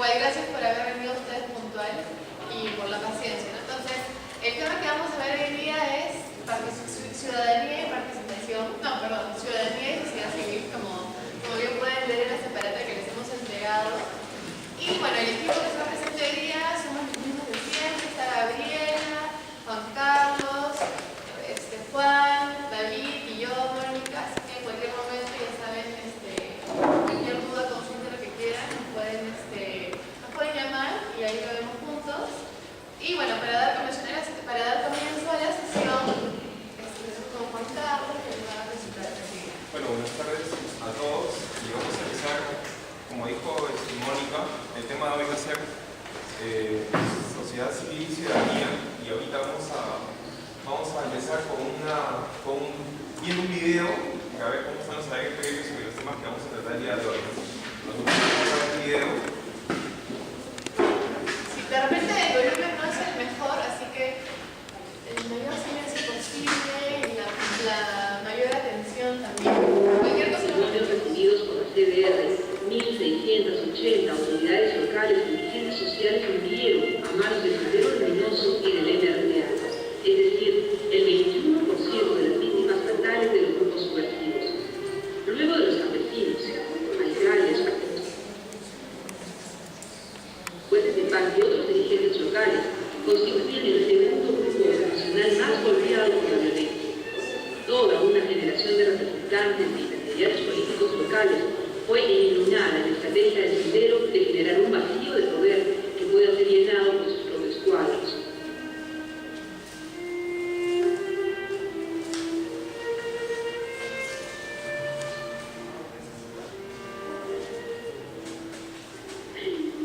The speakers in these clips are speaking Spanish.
igual gracias por haber venido ustedes puntual y por la paciencia, ¿no? Entonces, el tema que vamos a ver hoy día es ciudadanía y participación, no, perdón, ciudadanía y sociedad civil, como bien pueden leer en la separata que les hemos entregado. Y bueno, el equipo que está presente hoy día somos los mismos de siempre: está Gabriela, Juan Carlos, Juan, David y yo, Mónica. Así que en cualquier momento, ya saben, cualquier duda, consulta, lo que quieran, nos pueden llamar y ahí lo vemos juntos. Y bueno, para dar comienzo a la sesión, con Juan Carlos, que nos va a presentar la siguiente. Bueno, buenas tardes a todos y vamos a empezar, como dijo Mónica, el tema de hoy va a ser sociedad civil y ciudadanía, y ahorita vamos a empezar viendo un video para ver cómo están los saberes previos sobre los temas que vamos a tratar el día de hoy. Nos vamos a ver el video. Si de repente el volumen no es el mejor, así que el mayor silencio posible y la mayor atención también. Cualquier cosa lo que recibidos por la CDR, 1.680 autoridades locales y dirigentes sociales murieron a manos del Sendero Luminoso y del MRTA, es decir, el 21% de las víctimas fatales de los grupos subversivos. Luego de los campesinos, alcaldes, jueces de paz y otros dirigentes locales constituyen el segundo grupo nacional más golpeado por la violencia. Toda una generación de representantes e intermediarios políticos locales fue eliminada en la estrategia del Sendero de generar un vacío de poder que pueda ser llenado por sus propios cuadros.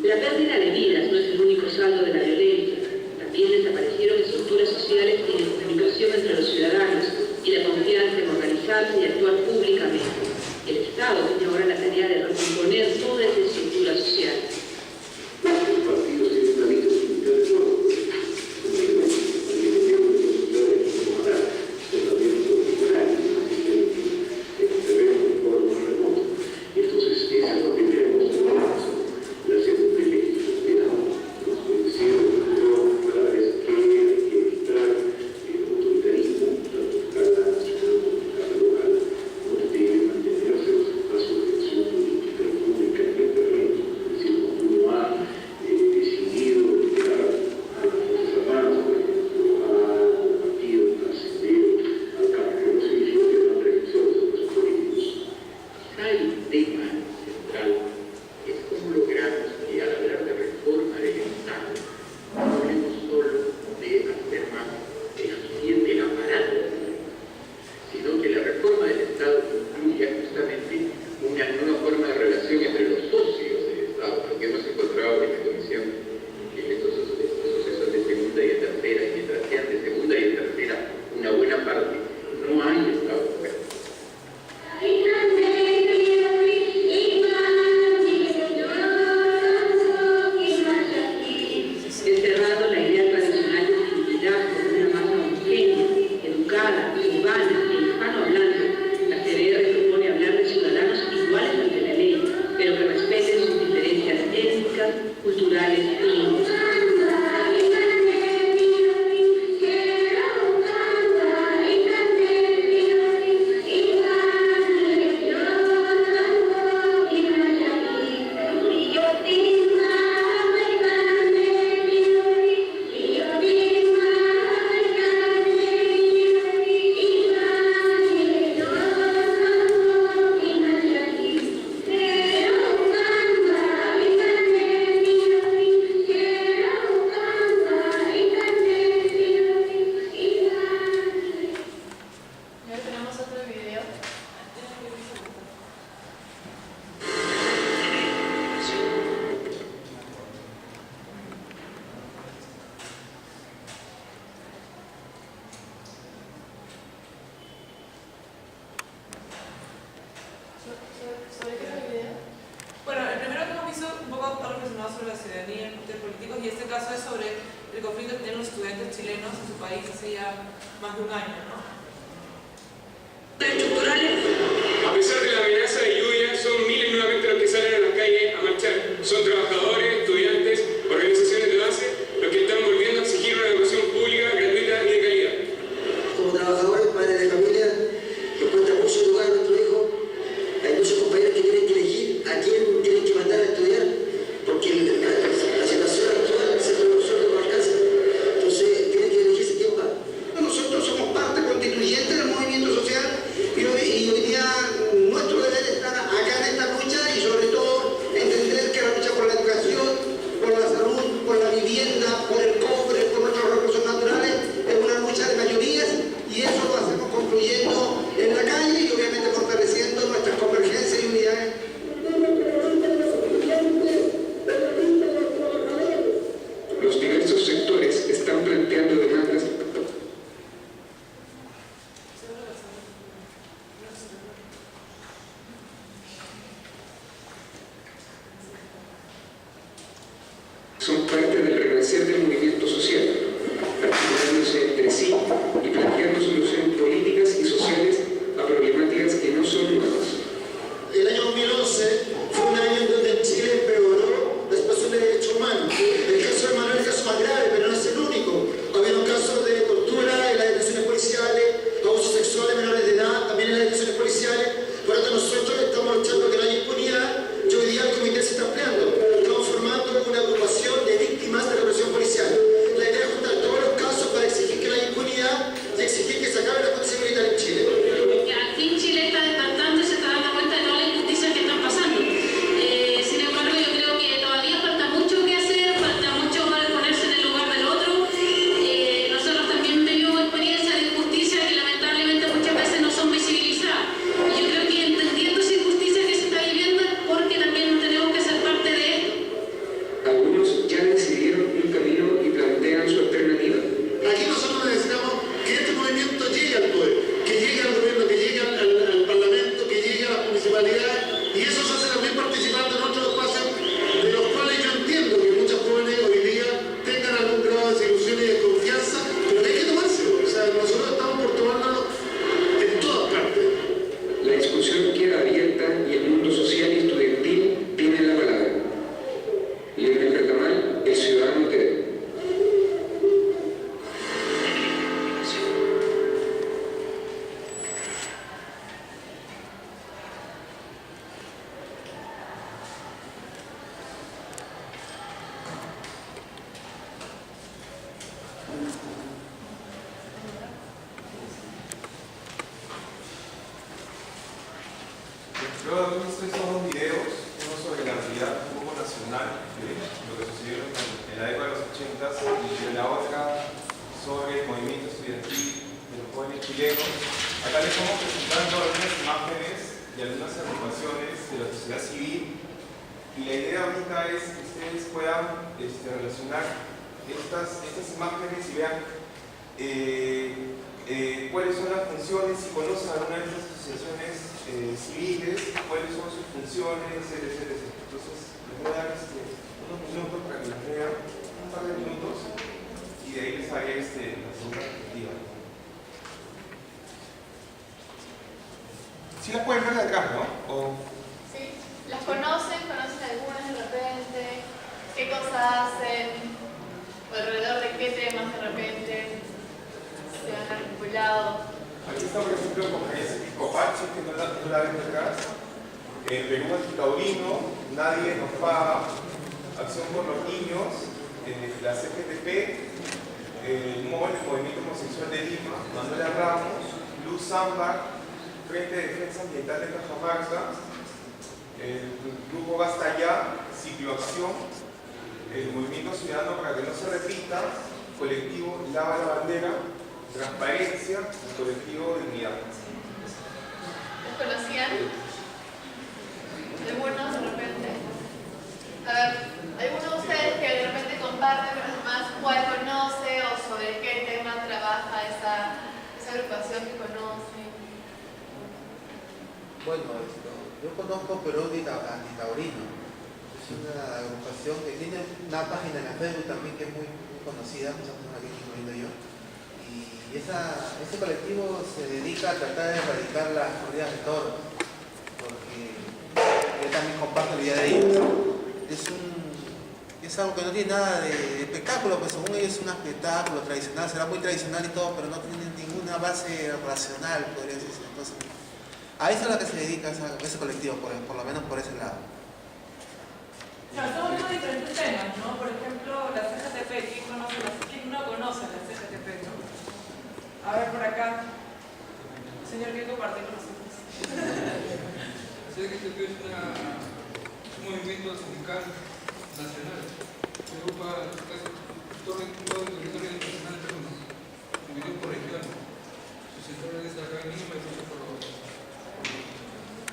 La pérdida de vidas no es el único saldo de la violencia. También desaparecieron estructuras sociales y de comunicación entre los ciudadanos y la confianza en organizarse y actuar públicamente. El Estado tiene ahora la tarea de recomponer toda esa estructura social. Sobre la ciudadanía en partidos políticos, y este caso es sobre el conflicto que tienen los estudiantes chilenos en su país hace ya más de un año, ¿no? A pesar de la amenaza de lluvia, son miles nuevamente los que salen a la calle a marchar. Son trabajadores, estudiantes, ser del movimiento social, articulándose entre sí y planteando soluciones políticas y sociales a problemáticas que no son nuevas. El año 2011 fue un año en donde en Chile empeoró la situación de derechos humanos. El caso de Manuel es el caso más grave, pero no es el único. Había un caso de tortura en las detenciones policiales, abuso sexual de menores de edad, también en las detenciones policiales. Por lo tanto, nosotros estamos luchando que no haya impunidad y hoy día el comité se está ampliando. Estamos formando una agrupación de víctimas de represión policial. La idea es juntar todos los casos para exigir que no haya impunidad y exigir que se acabe la justicia militar en Chile. Al fin Chile está despertando y se está dando cuenta de todas las injusticias que están pasando. Sin embargo, yo creo que todavía falta mucho que hacer, falta mucho para ponerse en el lugar del otro. Nosotros también vivimos experiencias de injusticia que lamentablemente muchas veces no son visibilizadas. Y yo creo que entendiendo esa injusticia que se está viviendo es porque también tenemos que ser parte de esto. Algunos ya decidieron un camino y plantean su alternativa. Aquí nosotros necesitamos que este movimiento llegue al poder, que llegue al gobierno, que llegue al parlamento, que llegue a las municipalidades, y eso se hace también participando en otros espacios de los cuales yo entiendo que muchos jóvenes hoy día tengan algún grado de desilusión y desconfianza, pero que hay que tomárselo. O sea, nosotros estamos por tomárnoslo en todas partes. La discusión queda abierta y el mundo social y estudiantil tiene la palabra. Leonel Bertamal, El Ciudadano TV. Luego de haber visto estos dos videos, uno sobre la realidad un poco nacional de lo que sucedió en la década de los 80 y la otra sobre el movimiento estudiantil de los jóvenes chilenos, acá les estamos presentando algunas imágenes y algunas agrupaciones de la sociedad civil, y la idea ahorita es que ustedes puedan relacionar estas imágenes y vean cuáles son las funciones, si conocen alguna de estas asociaciones civiles, cuáles son sus funciones, etc. Entonces, les voy a dar unos minutos para que las vean, un par de minutos, y de ahí les haré la segunda perspectiva. ¿Sí las pueden ver de atrás, no? Sí, las conocen algunas de repente, qué cosas hacen, o alrededor de qué temas de repente se han articulado. Aquí está, por ejemplo, Conferencia Episcopal, que no la ven detrás. Perú Antitaurino, Nadie nos paga, Acción por los Niños, la CGTP, el Movimiento Homosexual de Lima, Manuela Ramos, Luz Ámbar, Frente de Defensa Ambiental de Cajamarca, el Grupo Basta Ya, Cicloacción, el Movimiento Ciudadano para que no se repita, Colectivo Lava la Bandera, Transparencia, el Colectivo Dignidad. ¿Los conocían? ¿Algunos de repente? A ver, ¿alguno de ustedes que de repente comparte con los demás cuál conoce o sobre qué tema trabaja esa agrupación que conoce? Bueno, yo conozco Perú Antitaurino. Es una agrupación que tiene una página en la Facebook también que es muy conocida, muchas personas aquí incluyendo yo. Y ese colectivo se dedica a tratar de erradicar las corridas de toros, porque yo también comparto la idea de ellos. Es algo que no tiene nada de espectáculo, pues según ellos es un espectáculo tradicional, será muy tradicional y todo, pero no tiene ninguna base racional, podría decirse. Entonces, a eso es a lo que se dedica ese colectivo, por lo menos por ese lado. O sea, estamos viendo diferentes temas, ¿no? Por ejemplo, la CGTP, ¿quién no conoce la CGTP, no? A ver, por acá. Señor, ¿qué comparte con nosotros? La CGTP es un movimiento sindical nacional que agrupa casi todo el territorio nacional de Perú, dividido por regiones. Su sector es acá en Lima y por los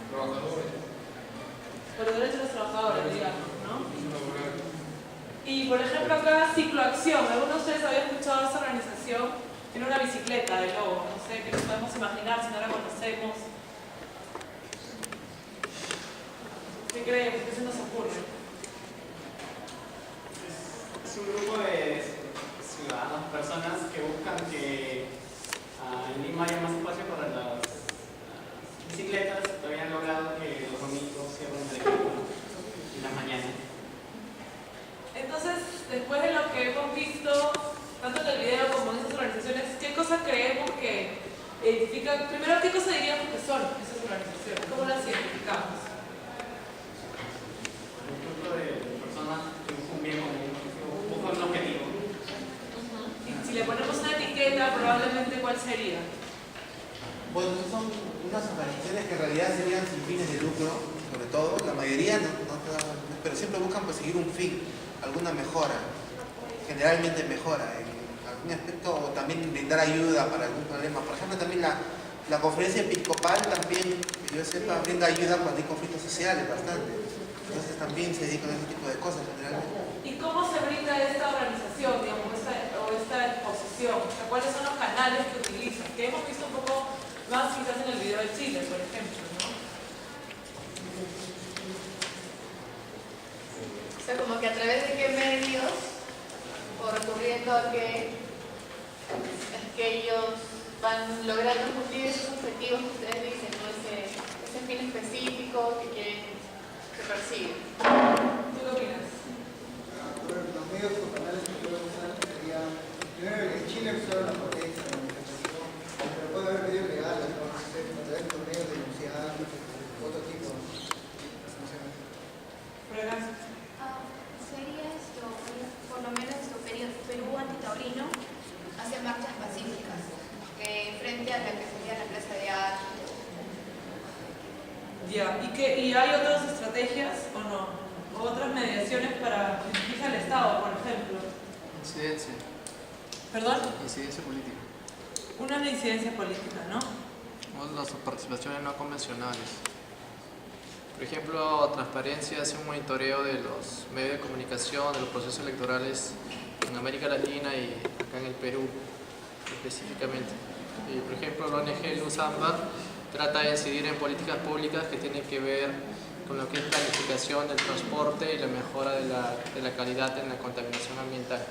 trabajadores. Por los derechos de los trabajadores, digamos, ¿no? Y por ejemplo acá, Cicloacción. ¿Alguno de ustedes había escuchado esa organización? Tiene una bicicleta de lobo, no sé, ¿qué nos podemos imaginar si no la conocemos? ¿Qué creemos? ¿Qué se nos ocurre? Es un grupo de en Lima haya más espacio para las bicicletas, todavía han logrado que los domingos cierren el equipo, ¿no? En las mañanas. Entonces, después de lo que hemos visto, tanto en el video como en esas organizaciones, ¿qué cosas creemos que identifican? Primero, ¿qué cosas diríamos que son esas organizaciones? ¿Cómo las identificamos? Un grupo de personas que buscan un bien común, que buscan un objetivo. Y si le ponemos una etiqueta, probablemente, ¿cuál sería? Bueno, son unas organizaciones que en realidad serían sin fines de lucro, sobre todo, la mayoría pero siempre buscan perseguir un fin, alguna mejora, generalmente mejora en algún aspecto, o también brindar ayuda para algún problema. Por ejemplo, también la conferencia episcopal también, que yo sepa, brinda ayuda cuando hay conflictos sociales bastante. Entonces también se dedican a ese tipo de cosas generalmente. ¿Y cómo se brinda esta organización, digamos, esta exposición? O sea, ¿cuáles son los canales que utilizan? Que hemos visto un poco más quizás en el video de Chile, por ejemplo, ¿no? O sea, como que a través de qué medios, o recurriendo a qué es que ellos van logrando cumplir esos objetivos que ustedes dicen, ¿no? Ese fin específico que quieren que persiguen. ¿Tú qué opinas? Bueno, los medios o canales que pueden usar serían, primero en Chile usaron la protesta, pero puede haber medios legales, ¿no? A través de los medios denunciar, otro tipo de Pruebas. Sería esto, por lo menos Perú antitaurino hace marchas pacíficas frente a la que sería la Plaza de Armas. Ya, ¿y hay otras estrategias o no? ¿O otras mediaciones para dirigirse al Estado, por ejemplo? Incidencia. ¿Perdón? Incidencia política. Una incidencia política, ¿no? O las participaciones no convencionales. Por ejemplo, Transparencia hace un monitoreo de los medios de comunicación, de los procesos electorales en América Latina y acá en el Perú específicamente. Y, por ejemplo, la ONG Luz Ámbar trata de incidir en políticas públicas que tienen que ver con lo que es planificación del transporte y la mejora de la calidad en la contaminación ambiental.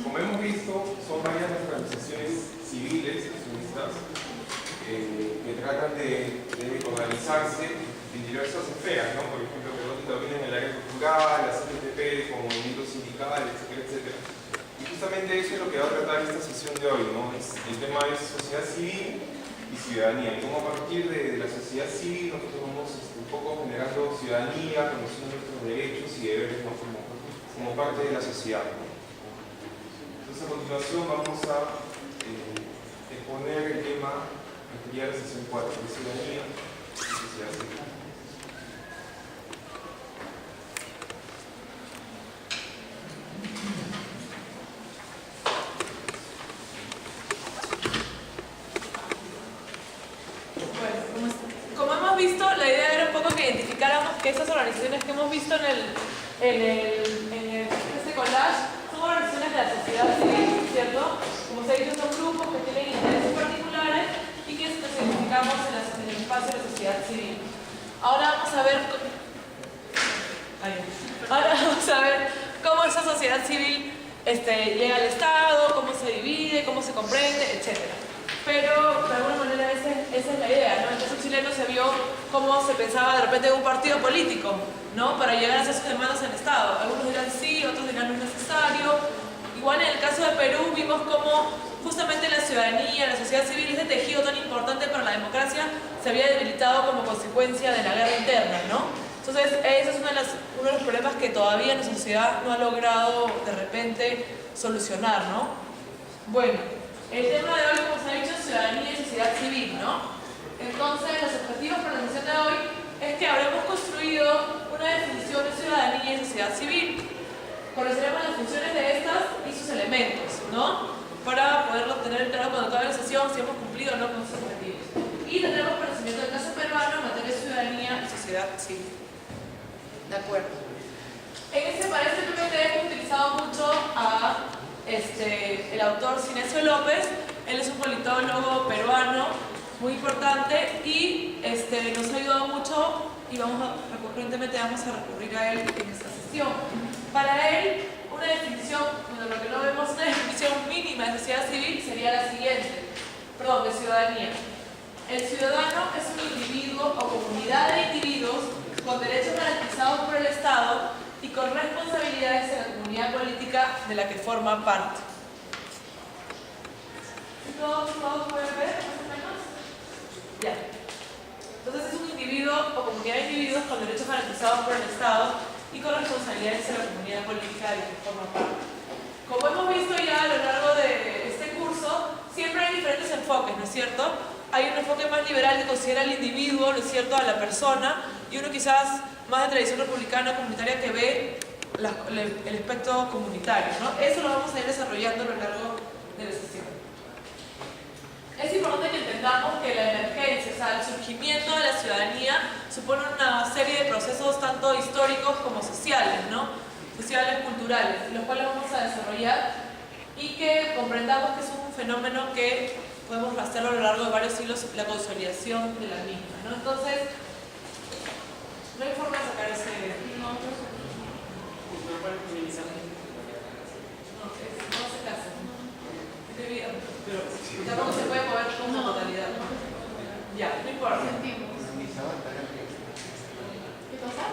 Como hemos visto, son varias organizaciones civiles, accionistas, que tratan de organizarse en diversas esferas, ¿no? Por ejemplo, que también en el área cultural, la CNTP, con movimientos sindicales, etcétera, etcétera. Y justamente eso es lo que va a tratar esta sesión de hoy, ¿no? El tema es sociedad civil y ciudadanía. Y cómo a partir de la sociedad civil nosotros vamos un poco generando ciudadanía, conociendo nuestros derechos y deberes, ¿no? como parte de la sociedad, ¿no? Entonces, a continuación vamos a exponer el tema que sería la sesión 4, de ciudadanía y sociedad civil. Bueno, como hemos visto, la idea era un poco que identificáramos que esas organizaciones que hemos visto en este collage son organizaciones de la sociedad civil, ¿cierto? Como se ha dicho, son grupos que tienen intereses particulares y que nos identificamos en el espacio de la sociedad civil. Ahora vamos a ver cómo esa sociedad civil llega al Estado, cómo se divide, cómo se comprende, etc. Pero de alguna manera esa es la idea, ¿no? En el caso chileno se vio cómo se pensaba de repente en un partido político, ¿no? Para llegar a hacer sus demandas en el Estado. Algunos dirán sí, otros dirán no es necesario. Igual en el caso de Perú vimos cómo justamente la ciudadanía, la sociedad civil, ese tejido tan importante para la democracia, se había debilitado como consecuencia de la guerra interna, ¿no? Entonces ese es uno de los problemas que todavía nuestra sociedad no ha logrado de repente solucionar, ¿no? Bueno, el tema de hoy, como se ha dicho, es ciudadanía y sociedad civil, ¿no? Entonces los objetivos para la sesión de hoy es que habremos construido una definición de ciudadanía y sociedad civil. Conoceremos las funciones de estas y sus elementos, ¿no? Para poderlo tener claro cuando acabe la sesión si hemos cumplido o no con esos objetivos. Y tendremos conocimiento del caso peruano en materia de ciudadanía y sociedad civil. ¿De acuerdo? Para este PPT hemos utilizado mucho a el autor Sinesio López. Él es un politólogo peruano muy importante y nos ha ayudado mucho y recurrentemente vamos a recurrir a él en esta sesión. Para él, una definición, bueno, lo que no vemos, una definición mínima de sociedad civil sería la siguiente, perdón, de ciudadanía. El ciudadano es un individuo o comunidad de individuos con derechos garantizados por el Estado y con responsabilidades en la comunidad política de la que forma parte. ¿Todos pueden ver, más o menos? Ya. Entonces es un individuo o comunidad de individuos con derechos garantizados por el Estado y con responsabilidades en la comunidad política de la que forma parte. Como hemos visto ya a lo largo de este curso, siempre hay diferentes enfoques, ¿no es cierto? Hay un enfoque más liberal que considera al individuo, ¿no es cierto?, a la persona, y uno quizás más de tradición republicana comunitaria que ve el aspecto comunitario, ¿no? Eso lo vamos a ir desarrollando a lo largo de la sesión. Es importante que entendamos que la emergencia, o sea, el surgimiento de la ciudadanía supone una serie de procesos tanto históricos como sociales, ¿no? Sociales, culturales, los cuales vamos a desarrollar y que comprendamos que es un fenómeno que podemos rastrearlo a lo largo de varios siglos, la consolidación de la misma, ¿no? Entonces, no hay forma de sacar ese... No se casa. Pero tampoco se puede mover con una totalidad. Ya, no importa. Sentimos. ¿Qué cosa?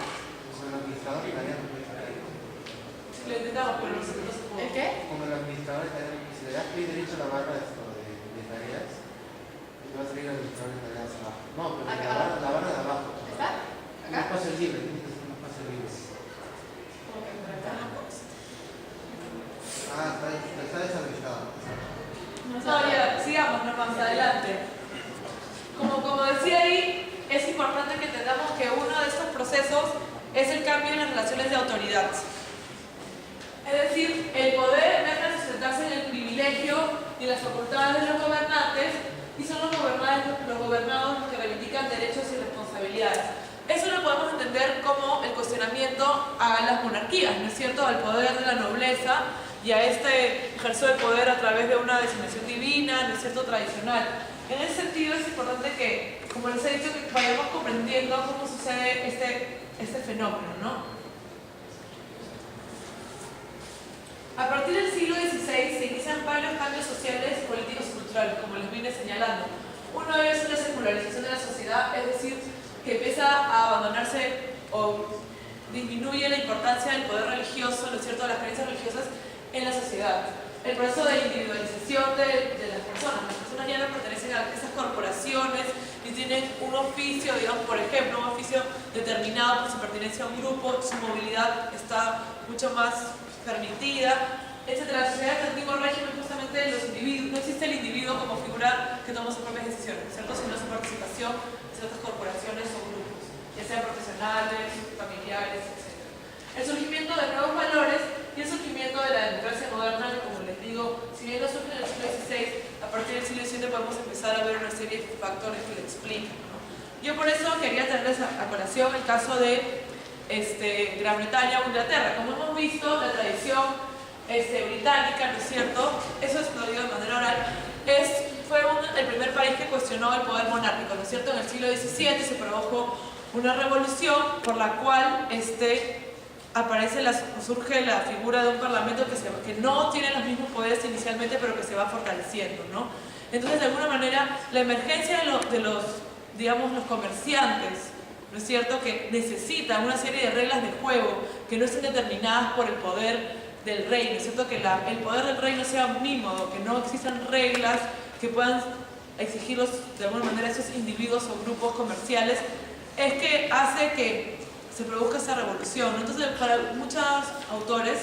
Lo intentamos, pero no se pudo. ¿El qué? Como el administrador italiano, si le das clic derecho a la barra de tareas, te va a salir el administrador de tareas abajo. No, pero la barra de abajo. ¿Está? Un espacio libre, tiene que ser un espacio libre. Está deshabilitado. No, ya, sigamos nomás adelante. Como decía ahí, es importante que entendamos que uno de estos procesos es el cambio en las relaciones de autoridad. Es decir, el poder deja de sustentarse en el privilegio y las facultades de los gobernantes y son los gobernados los que reivindican derechos y responsabilidades. Eso lo podemos entender como el cuestionamiento a las monarquías, ¿no es cierto?, al poder de la nobleza y a este ejercicio de poder a través de una designación divina, ¿no es cierto?, tradicional. En ese sentido es importante que, como les he dicho, que vayamos comprendiendo cómo sucede este fenómeno, ¿no? A partir del siglo XVI se inician varios cambios sociales, políticos y culturales, como les vine señalando. Uno de ellos es la secularización de la sociedad, es decir, que empieza a abandonarse o disminuye la importancia del poder religioso, ¿no es cierto?, de las creencias religiosas en la sociedad. El proceso de individualización de las personas ya no pertenecen a esas corporaciones y tienen un oficio, digamos, por ejemplo, un oficio determinado por su pertenencia a un grupo, su movilidad está mucho más permitida, etc. La sociedad del antiguo régimen, justamente los individuos, no existe el individuo como figura que toma sus propias decisiones, ¿cierto?, sino su participación en ciertas corporaciones o grupos, ya sean profesionales, familiares, etc. El surgimiento de nuevos valores y el surgimiento de la democracia moderna, que, como les digo, si bien no surge en el siglo XVI, a partir del siglo XVII podemos empezar a ver una serie de factores que lo explican, ¿no? Yo por eso quería traerles a colación el caso de Gran Bretaña o Inglaterra. Como hemos visto, la tradición británica, ¿no es cierto?, eso es lo digo de manera oral, fue el primer país que cuestionó el poder monárquico, ¿no es cierto? En el siglo XVII se produjo una revolución por la cual surge la figura de un parlamento que no tiene los mismos poderes inicialmente, pero que se va fortaleciendo, ¿no? Entonces, de alguna manera, la emergencia de los comerciantes, ¿no es cierto?, que necesitan una serie de reglas de juego que no estén determinadas por el poder del rey, ¿no es cierto?, que el poder del rey no sea omnímodo, que no existan reglas que puedan exigirlos de alguna manera a esos individuos o grupos comerciales, es que hace que se produzca esa revolución, ¿no? Entonces, para muchos autores,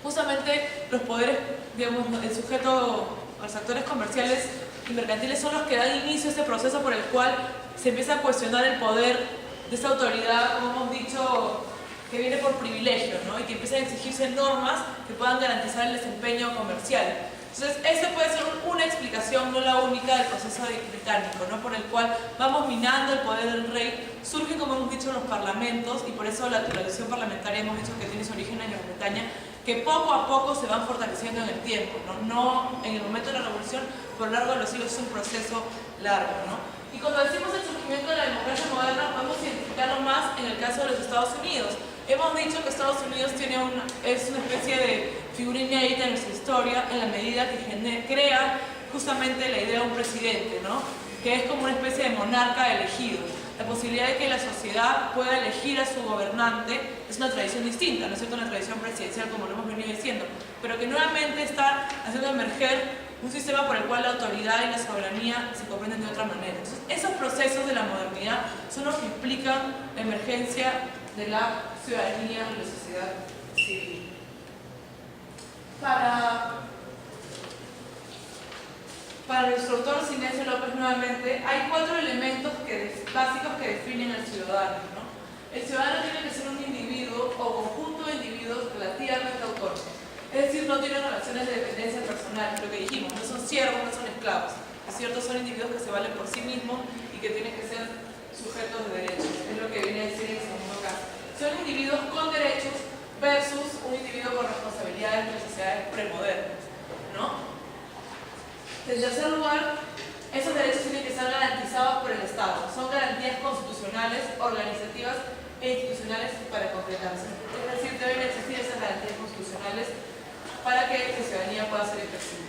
justamente los poderes, digamos, el sujeto, los actores comerciales y mercantiles son los que dan inicio a este proceso por el cual se empieza a cuestionar el poder de esa autoridad, como hemos dicho, que viene por privilegio, ¿no? Y que empiezan a exigirse normas que puedan garantizar el desempeño comercial. Entonces, esta puede ser una explicación, no la única, del proceso británico, ¿no?, por el cual vamos minando el poder del rey. Surgen, como hemos dicho, los parlamentos, y por eso la tradición parlamentaria hemos dicho que tiene su origen en Gran Bretaña, que poco a poco se van fortaleciendo en el tiempo, no en el momento de la revolución, por lo largo de los siglos es un proceso largo, ¿no? Y cuando decimos el surgimiento de la democracia moderna, podemos identificarlo más en el caso de los Estados Unidos. Hemos dicho que Estados Unidos es una especie de figura inédita en nuestra historia en la medida que crea justamente la idea de un presidente, ¿no? Que es como una especie de monarca elegido. La posibilidad de que la sociedad pueda elegir a su gobernante es una tradición distinta, ¿no es cierto? Una tradición presidencial, como lo hemos venido diciendo, pero que nuevamente está haciendo emerger un sistema por el cual la autoridad y la soberanía se comprenden de otra manera. Entonces, esos procesos de la modernidad son los que explican la emergencia de la ciudadanía y la sociedad civil. Para nuestro autor Sinesio López, nuevamente, hay 4 elementos básicos que definen al ciudadano, ¿no? El ciudadano tiene que ser un individuo o conjunto de individuos relativamente autónomos. Es decir, no tienen relaciones de dependencia personal, lo que dijimos, no son siervos, no son esclavos. Es cierto, son individuos que se valen por sí mismos y que tienen que ser sujetos de derechos. Es lo que viene a decir en el segundo caso. Son individuos con derechos versus un individuo con responsabilidades en sociedades premodernas, ¿no? En tercer lugar, esos derechos tienen que ser garantizados por el Estado. Son garantías constitucionales, organizativas e institucionales para concretarse. Es decir, deben existir esas garantías constitucionales para que la ciudadanía pueda ser ejercida.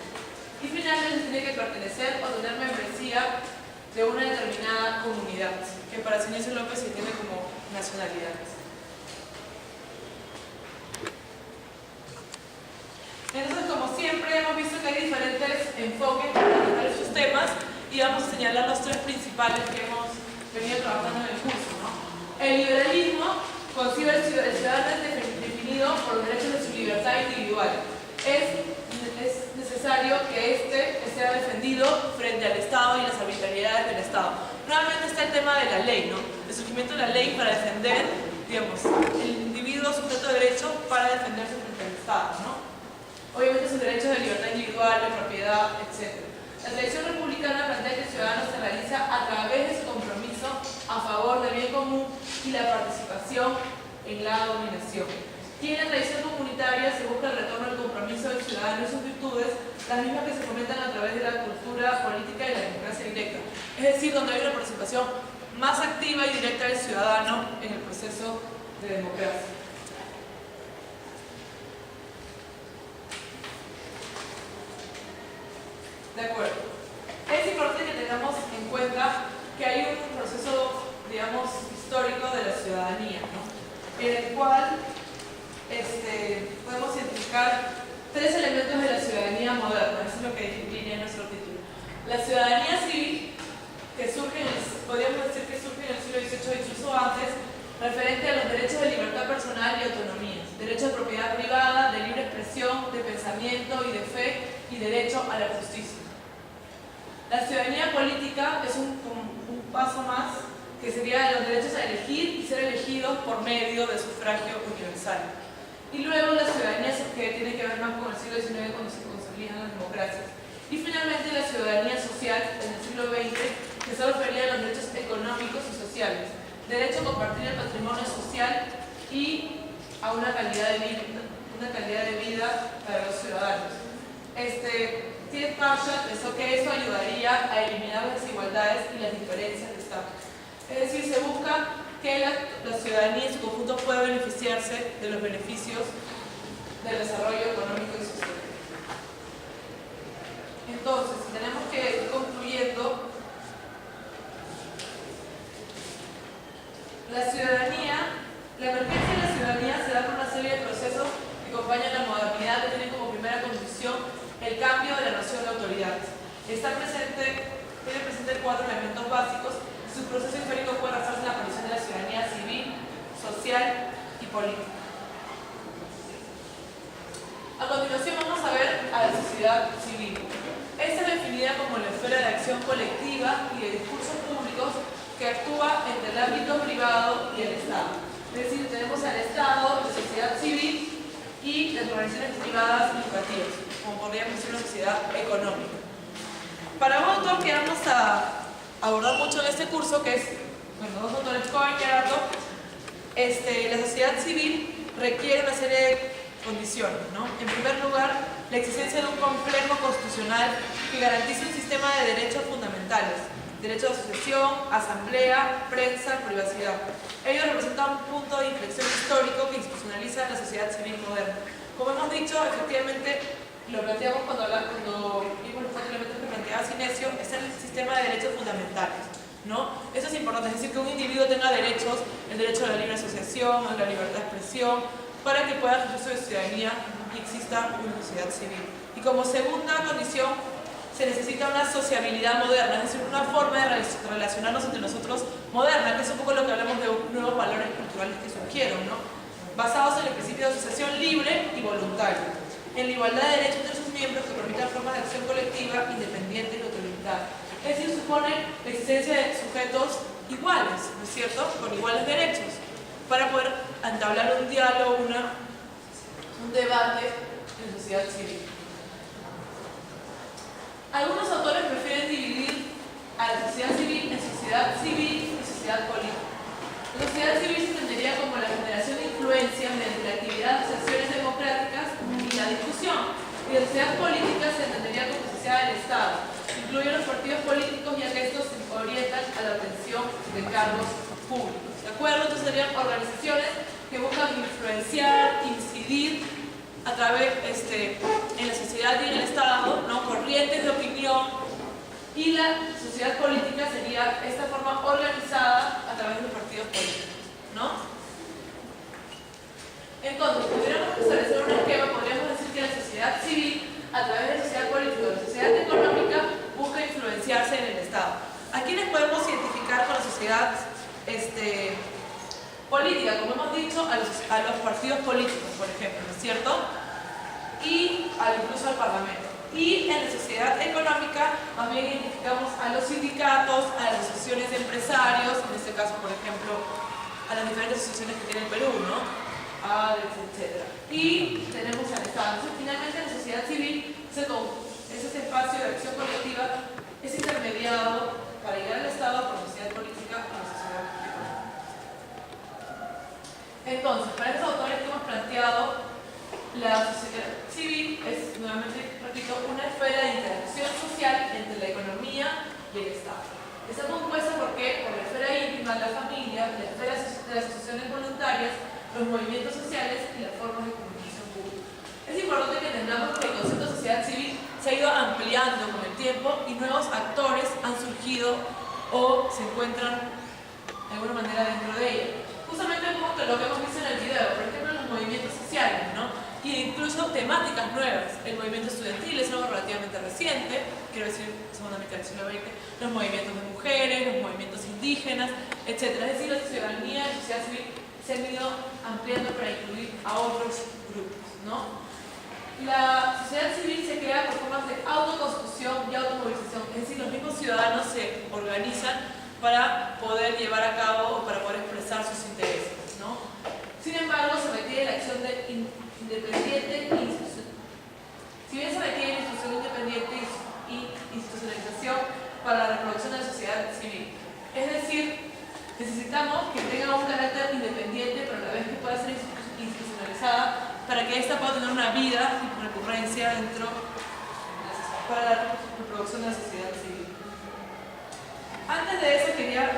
Y finalmente tiene que pertenecer o tener membresía de una determinada comunidad, que para Sinesio López se entiende como nacionalidades. Entonces, como siempre, hemos visto que hay diferentes enfoques para tratar esos temas y vamos a señalar los 3 principales que hemos venido trabajando en el curso, ¿no? El liberalismo concibe el ciudadano definido por los derechos de su libertad individual. Es necesario que éste sea defendido frente al Estado y las arbitrariedades del Estado. Nuevamente está el tema de la ley, ¿no? El surgimiento de la ley para defender, digamos, el individuo sujeto de derecho para defenderse frente al Estado, ¿no? Obviamente sus derechos de libertad individual, de propiedad, etc. La tradición republicana plantea que el ciudadano se realiza a través de su compromiso a favor del bien común y la participación en la dominación. Y en la tradición comunitaria se busca el retorno al compromiso del ciudadano y sus virtudes, las mismas que se fomentan a través de la cultura política y la democracia directa. Es decir, donde hay una participación más activa y directa del ciudadano en el proceso de democracia. De acuerdo. Es importante que tengamos en cuenta que hay un proceso, digamos, histórico de la ciudadanía, ¿no? En el cual podemos identificar 3 elementos de la ciudadanía moderna. Eso es lo que define nuestro título. La ciudadanía civil, que surge, podríamos decir que surge en el siglo XVIII, incluso antes, referente a los derechos de libertad personal y autonomía, derecho de propiedad privada, de libre expresión, de pensamiento y de fe, y derecho a la justicia. La ciudadanía política es un paso más, que sería los derechos a elegir y ser elegidos por medio de sufragio universal. Y luego la ciudadanía, que tiene que ver más con el siglo XIX, cuando se consolidan las democracias. Y finalmente la ciudadanía social en el siglo XX, que se refería a los derechos económicos y sociales, derecho a compartir el patrimonio social y a una calidad de vida para los ciudadanos. Steve Marshall pensó que eso ayudaría a eliminar las desigualdades y las diferencias de estatus. Es decir, se busca que la ciudadanía en su conjunto pueda beneficiarse de los beneficios del desarrollo económico y social. Entonces, tenemos que ir concluyendo. La emergencia de la ciudadanía se da por una serie de procesos que acompañan la modernidad, que tienen como primera condición el cambio de la noción de autoridad. Tiene presente 4 elementos básicos. Su proceso histórico puede basarse en la aparición de la ciudadanía civil, social y política. A continuación vamos a ver a la sociedad civil. Esta es definida como la esfera de acción colectiva y de discursos públicos que actúa entre el ámbito privado y el Estado. Es decir, tenemos al Estado, la sociedad civil y las organizaciones privadas educativas, como podríamos decir una sociedad económica. Para un autor que vamos a abordar mucho en este curso, que es, bueno, 2 autores, Cohen y Arato, la sociedad civil requiere una serie de condiciones, ¿no? En primer lugar, la existencia de un complejo constitucional que garantice un sistema de derechos fundamentales: derecho de asociación, asamblea, prensa, privacidad. Ello representa representa un punto de inflexión histórico que institucionaliza la sociedad civil moderna. Como hemos dicho, efectivamente, lo planteamos cuando vimos los 4 elementos que planteaba Sinesio, es el sistema de derechos fundamentales, ¿no? Eso es importante, es decir, que un individuo tenga derechos, el derecho a la libre asociación, a la libertad de expresión, para que pueda ejercer su ciudadanía y exista una sociedad civil. Y como segunda condición, se necesita una sociabilidad moderna, es decir, una forma de relacionarnos entre nosotros moderna, que es un poco lo que hablamos de nuevos valores culturales que surgieron, ¿no? Basados en el principio de asociación libre y voluntaria, en la igualdad de derechos entre sus miembros que permitan formas de acción colectiva, independiente y autolimitada. Es decir, supone la existencia de sujetos iguales, ¿no es cierto?, con iguales derechos, para poder entablar un diálogo, un debate en sociedad civil. Algunos autores prefieren dividir a la sociedad civil en sociedad civil y sociedad política. La sociedad civil se entendería como la generación de influencia mediante la actividad de asociaciones democráticas y la discusión. Y la sociedad política se entendería como sociedad del Estado. Incluyen los partidos políticos ya que estos se orientan a la obtención de cargos públicos. ¿De acuerdo? Entonces serían organizaciones que buscan influenciar, incidir a través en la sociedad y en el Estado, ¿no? Corrientes de opinión. Y la sociedad política sería esta forma organizada a través de los partidos políticos, ¿no? Entonces, si pudiéramos establecer un esquema, podríamos decir que la sociedad civil, a través de la sociedad política o la sociedad económica, busca influenciarse en el Estado. ¿A quiénes podemos identificar con la sociedad política? Como hemos dicho, a los partidos políticos, por ejemplo, ¿no es cierto? Y incluso al Parlamento. Y en la sociedad económica también identificamos a los sindicatos, a las asociaciones de empresarios, en este caso, por ejemplo, a las diferentes asociaciones que tiene el Perú, ¿no? Etc. Y tenemos al Estado. Entonces, finalmente, la sociedad civil, ese espacio de acción colectiva, es intermediado para llegar al Estado por la sociedad política y la sociedad económica. Entonces, para estos autores que hemos planteado, la sociedad civil es, nuevamente repito, una esfera de interacción social entre la economía y el Estado. Está compuesta por la esfera íntima, la familia, la esfera de las asociaciones voluntarias, los movimientos sociales y las formas de comunicación pública. Es importante que entendamos que el concepto de sociedad civil se ha ido ampliando con el tiempo y nuevos actores han surgido o se encuentran de alguna manera dentro de ella. Justamente como lo que hemos visto en el video, por ejemplo, los movimientos sociales, ¿no? Y incluso temáticas nuevas. El movimiento estudiantil es algo relativamente reciente, quiero decir, segunda mitad del siglo XX, los movimientos de mujeres, los movimientos indígenas, etc. Es decir, la ciudadanía y la sociedad civil se han ido ampliando para incluir a otros grupos, ¿no? La sociedad civil se crea por formas de autoconstrucción y automovilización, es decir, los mismos ciudadanos se organizan para poder llevar a cabo o para poder expresar sus intereses, ¿no? Sin embargo, se requiere la acción independiente e institucional. Si bien se requiere institución independiente y institucionalización para la reproducción de la sociedad civil, es decir, necesitamos que tenga un carácter independiente, pero a la vez que pueda ser institucionalizada para que ésta pueda tener una vida y recurrencia para la reproducción de la sociedad civil. Antes de eso quería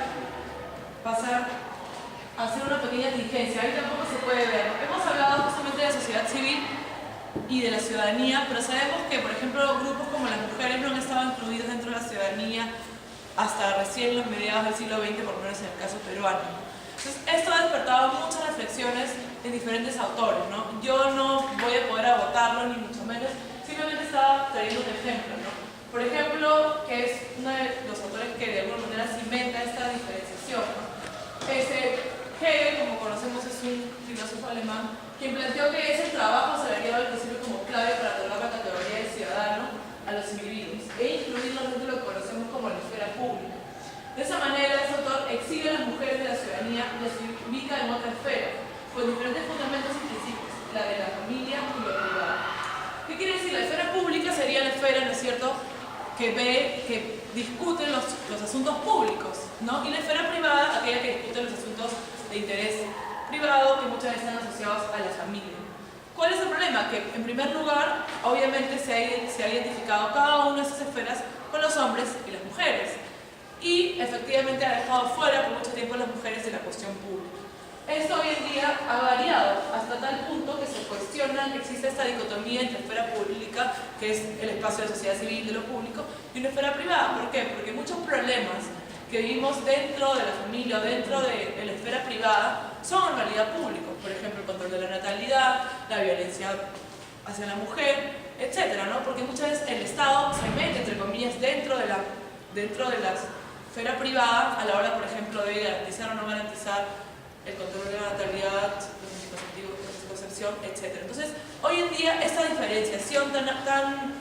pasar a hacer una pequeña diligencia. Ahí tampoco se puede ver. Hemos hablado justamente de la sociedad civil y de la ciudadanía, pero sabemos que, por ejemplo, grupos como las mujeres no han estado incluidos dentro de la ciudadanía hasta recién los mediados del siglo XX, por lo menos en el caso peruano. Entonces, esto ha despertado muchas reflexiones en diferentes autores, ¿no? Yo no voy a poder agotarlo, ni mucho menos, simplemente estaba trayendo un ejemplo, ¿no? Por ejemplo, que es uno de los autores que de alguna manera cimenta esta diferenciación, ¿no? Hegel, como conocemos, es un filósofo alemán, quien planteó que es el trabajo asalariado el que sirve como clave para otorgar la categoría de ciudadano a los individuos e incluirlos dentro de lo que conocemos como la esfera pública. De esa manera, este autor exhibe a las mujeres de la ciudadanía y las ubica en otra esfera, con diferentes fundamentos y principios, la de la familia y lo privado. ¿Qué quiere decir? La esfera pública sería la esfera, ¿no es cierto?, que discute los asuntos públicos, ¿no? Y la esfera privada, aquella que discute los asuntos de interés privado que muchas veces están asociados a la familia. ¿Cuál es el problema? Que en primer lugar, obviamente se ha identificado cada una de esas esferas con los hombres y las mujeres. Y efectivamente ha dejado fuera por mucho tiempo a las mujeres de la cuestión pública. Esto hoy en día ha variado hasta tal punto que se cuestiona que existe esta dicotomía entre esfera pública, que es el espacio de la sociedad civil de lo público, y una esfera privada. ¿Por qué? Porque muchos problemas que vivimos dentro de la familia o dentro de la esfera privada son en realidad públicos. Por ejemplo, el control de la natalidad, la violencia hacia la mujer, etcétera, ¿no? Porque muchas veces el Estado se mete, entre comillas, dentro de la esfera privada a la hora, por ejemplo, de garantizar o no garantizar el control de la natalidad, los dispositivos de anticoncepción, etc. Entonces, hoy en día esta diferenciación tan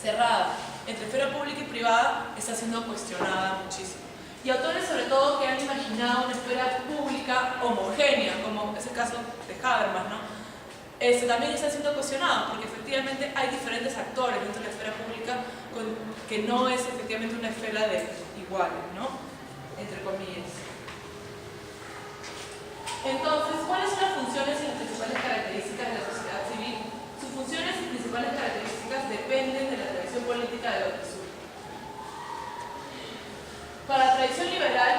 cerrada entre esfera pública y privada está siendo cuestionada muchísimo. Y autores sobre todo que han imaginado una esfera pública homogénea, como es el caso de Habermas, ¿no? También está siendo cuestionado, porque efectivamente hay diferentes actores dentro de la esfera pública que no es efectivamente una esfera de iguales, ¿no? Entre comillas. Entonces, ¿cuáles son las funciones y las principales características de la sociedad civil? Sus funciones y principales características dependen de la tradición política de lo que surge. Para la tradición liberal,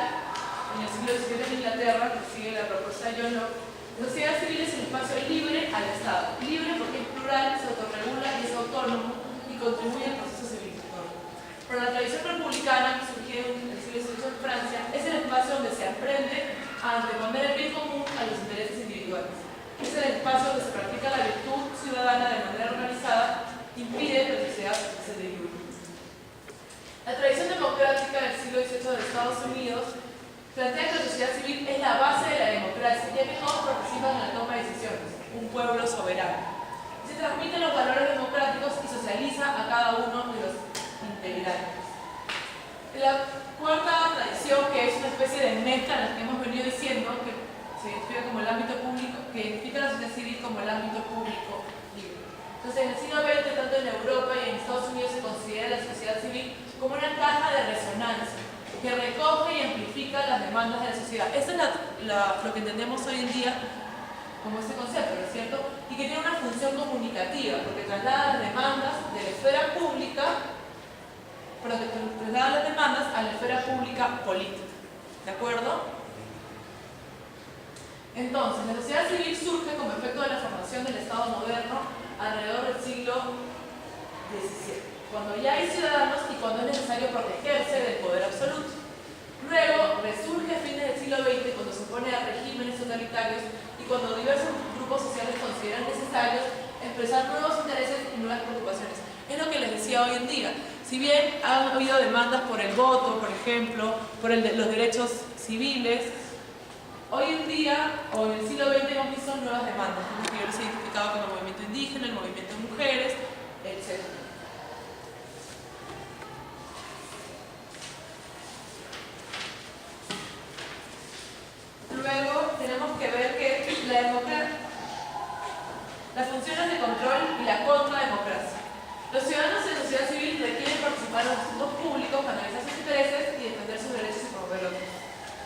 en el siglo XVII en Inglaterra, que sigue la propuesta de John Locke, la sociedad civil es un espacio libre al Estado. Libre porque es plural, se autorregula y es autónomo y contribuye al proceso civilizador. Para la tradición republicana, que surgió en el siglo XVIII en Francia, es el espacio donde se aprende a anteponer el bien común a los intereses individuales. Es el espacio donde se practica la virtud ciudadana de manera organizada, impide que la sociedad se debilite. La tradición democrática del siglo XVIII de Estados Unidos plantea que la sociedad civil es la base de la democracia, ya que todos participan en la toma de decisiones, un pueblo soberano. Se transmiten los valores democráticos y socializa a cada uno de los integrantes. La cuarta tradición, que es una especie de mezcla en la que hemos venido diciendo, que se identifica como el ámbito público, que identifica la sociedad civil como el ámbito público libre. Entonces, en el siglo XX, tanto en Europa y en Estados Unidos, se considera la sociedad civil como una caja de resonancia que recoge y amplifica las demandas de la sociedad. Esto es lo que entendemos hoy en día como este concepto, ¿no es cierto? Y que tiene una función comunicativa, porque traslada las demandas de la esfera pública, pero que traslada las demandas a la esfera pública política. ¿De acuerdo? Entonces, la sociedad civil surge como efecto de la formación del Estado moderno alrededor del siglo XVII, cuando ya hay ciudadanos y cuando es necesario protegerse del poder absoluto. Luego resurge a fines del siglo XX cuando se opone a regímenes totalitarios y cuando diversos grupos sociales consideran necesarios expresar nuevos intereses y nuevas preocupaciones. Es lo que les decía hoy en día. Si bien han habido demandas por el voto, por ejemplo, por los derechos civiles, hoy en día, o en el siglo XX, hemos visto nuevas demandas, ¿no? Que yo les he identificado como el movimiento indígena, el movimiento de mujeres, etc. Luego tenemos que ver que las funciones de control y la contrademocracia. Los ciudadanos de la sociedad civil requieren participar en los asuntos públicos, analizar sus intereses y defender sus derechos y promover otros.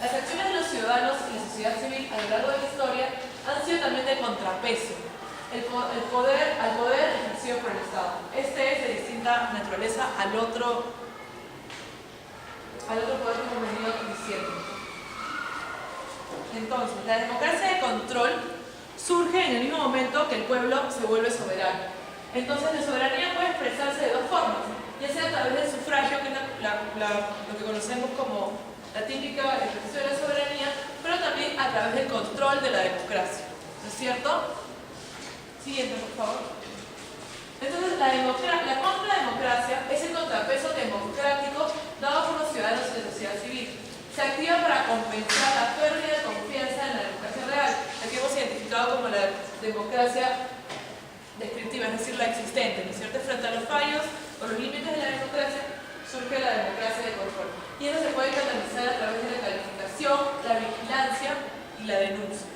Las acciones de los ciudadanos y la sociedad civil a lo largo de la historia han sido también de contrapeso al poder ejercido por el Estado. Este es de distinta naturaleza al otro poder que hemos venido diciendo. Entonces, la democracia de control surge en el mismo momento que el pueblo se vuelve soberano. Entonces, la soberanía puede expresarse de dos formas, ya sea a través del sufragio, que es lo que conocemos como la típica ejercicio de la soberanía, pero también a través del control de la democracia. ¿No es cierto? Siguiente, por favor. Entonces, la contrademocracia es el contrapeso democrático dado por los ciudadanos y la sociedad civil. Se activa para compensar la pérdida de confianza en la democracia real, la que hemos identificado como la democracia descriptiva, es decir, la existente, ¿no es cierto? Frente a los fallos o los límites de la democracia, surge la democracia de control. Y eso se puede canalizar a través de la calificación, la vigilancia y la denuncia.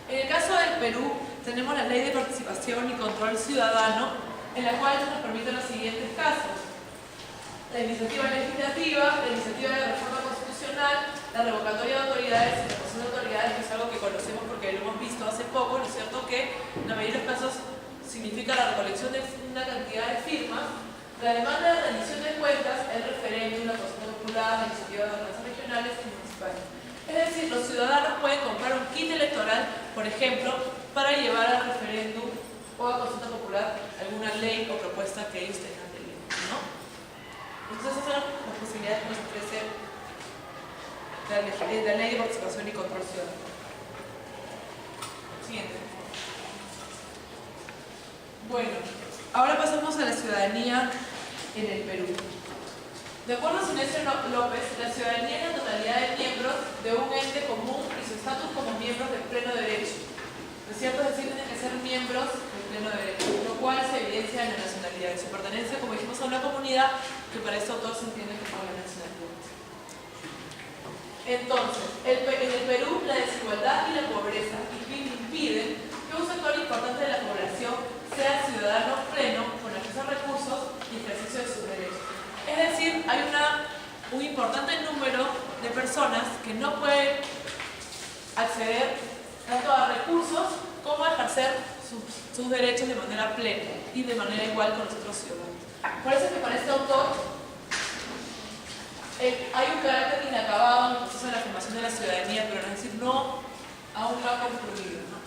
En el caso del Perú, tenemos la Ley de Participación y Control Ciudadano, en la cual se nos permiten los siguientes casos: la iniciativa legislativa, la iniciativa de reforma constitucional, la revocatoria de autoridades y la posición de autoridades, que es algo que conocemos porque lo hemos visto hace poco, ¿no es cierto? Que en la mayoría de los casos significa la recolección de una cantidad de firmas, la demanda de rendición de cuentas, el referéndum, la consulta popular, la iniciativa de ordenanzas regionales y municipales. Es decir, los ciudadanos pueden por ejemplo, para llevar al referéndum o a consulta popular alguna ley o propuesta que ellos tengan de ley, ¿no? Entonces esas son las posibilidades que nos ofrece la ley de participación y control ciudadano. Siguiente. Bueno, ahora pasamos a la ciudadanía en el Perú. De acuerdo a Sinesio López, la ciudadanía es la totalidad de miembros de un ente común y su estatus como miembros de pleno derecho. ¿No es cierto? Es decir, tienen que ser miembros de pleno derecho, lo cual se evidencia en la nacionalidad, en su pertenencia, como dijimos, a una comunidad que para este autor se entiende como la nacionalidad. Entonces, en el Perú la desigualdad y la pobreza impiden que un sector importante de la población sea ciudadano pleno con acceso a recursos y ejercicio de sus derechos. Es decir, hay un importante número de personas que no pueden acceder tanto a recursos como a ejercer sus derechos de manera plena y de manera igual con los otros ciudadanos. Por eso es que para este autor hay un carácter inacabado en el proceso de la formación de la ciudadanía, pero es decir, aún no ha concluido, ¿no?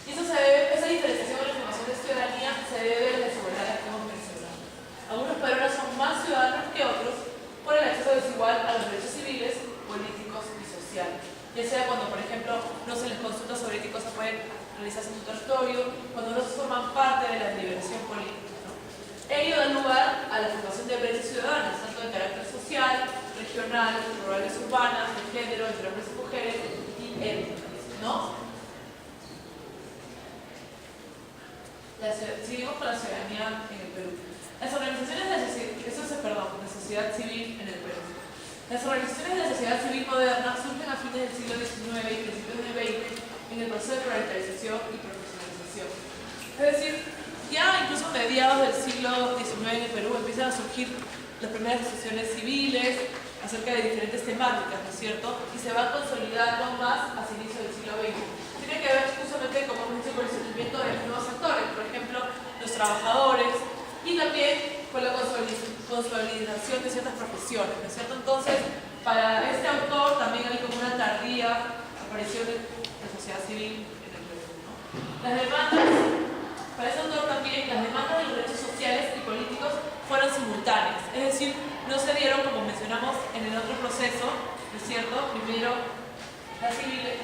Y esa diferenciación de la formación de ciudadanía se debe a la desigualdad que hemos mencionado. Algunos peruanos son más ciudadanos que otros por el acceso desigual a los derechos civiles, políticos y sociales. Ya sea cuando, por ejemplo, no se les consulta sobre qué cosas pueden realizarse en su territorio, cuando no forman parte de la deliberación política, ¿no? Ello da lugar a la formación de brechas ciudadanas, tanto de carácter social, regional, rurales, urbanas, de género, entre hombres y mujeres y étnicas, ¿no? Seguimos con la ciudadanía en el Perú. Las organizaciones de sociedad civil en el Perú. Las organizaciones de la sociedad civil moderna surgen a fines del siglo XIX y principios del XX en el proceso de proletarización y profesionalización. Es decir, ya incluso a mediados del siglo XIX en el Perú empiezan a surgir las primeras asociaciones civiles acerca de diferentes temáticas, ¿no es cierto? Y se van consolidando más hacia el inicio del siglo XX. Tiene que ver justamente, como hemos dicho, con el surgimiento de los nuevos sectores, por ejemplo, los trabajadores, y también con la consolidación de ciertas profesiones, ¿no es cierto? Entonces, para este autor también hay como una tardía aparición de la sociedad civil en el Perú, ¿no? Las demandas, para este autor también, las demandas de los derechos sociales y políticos fueron simultáneas, es decir, no se dieron, como mencionamos en el otro proceso, ¿no es cierto? Primero las civiles,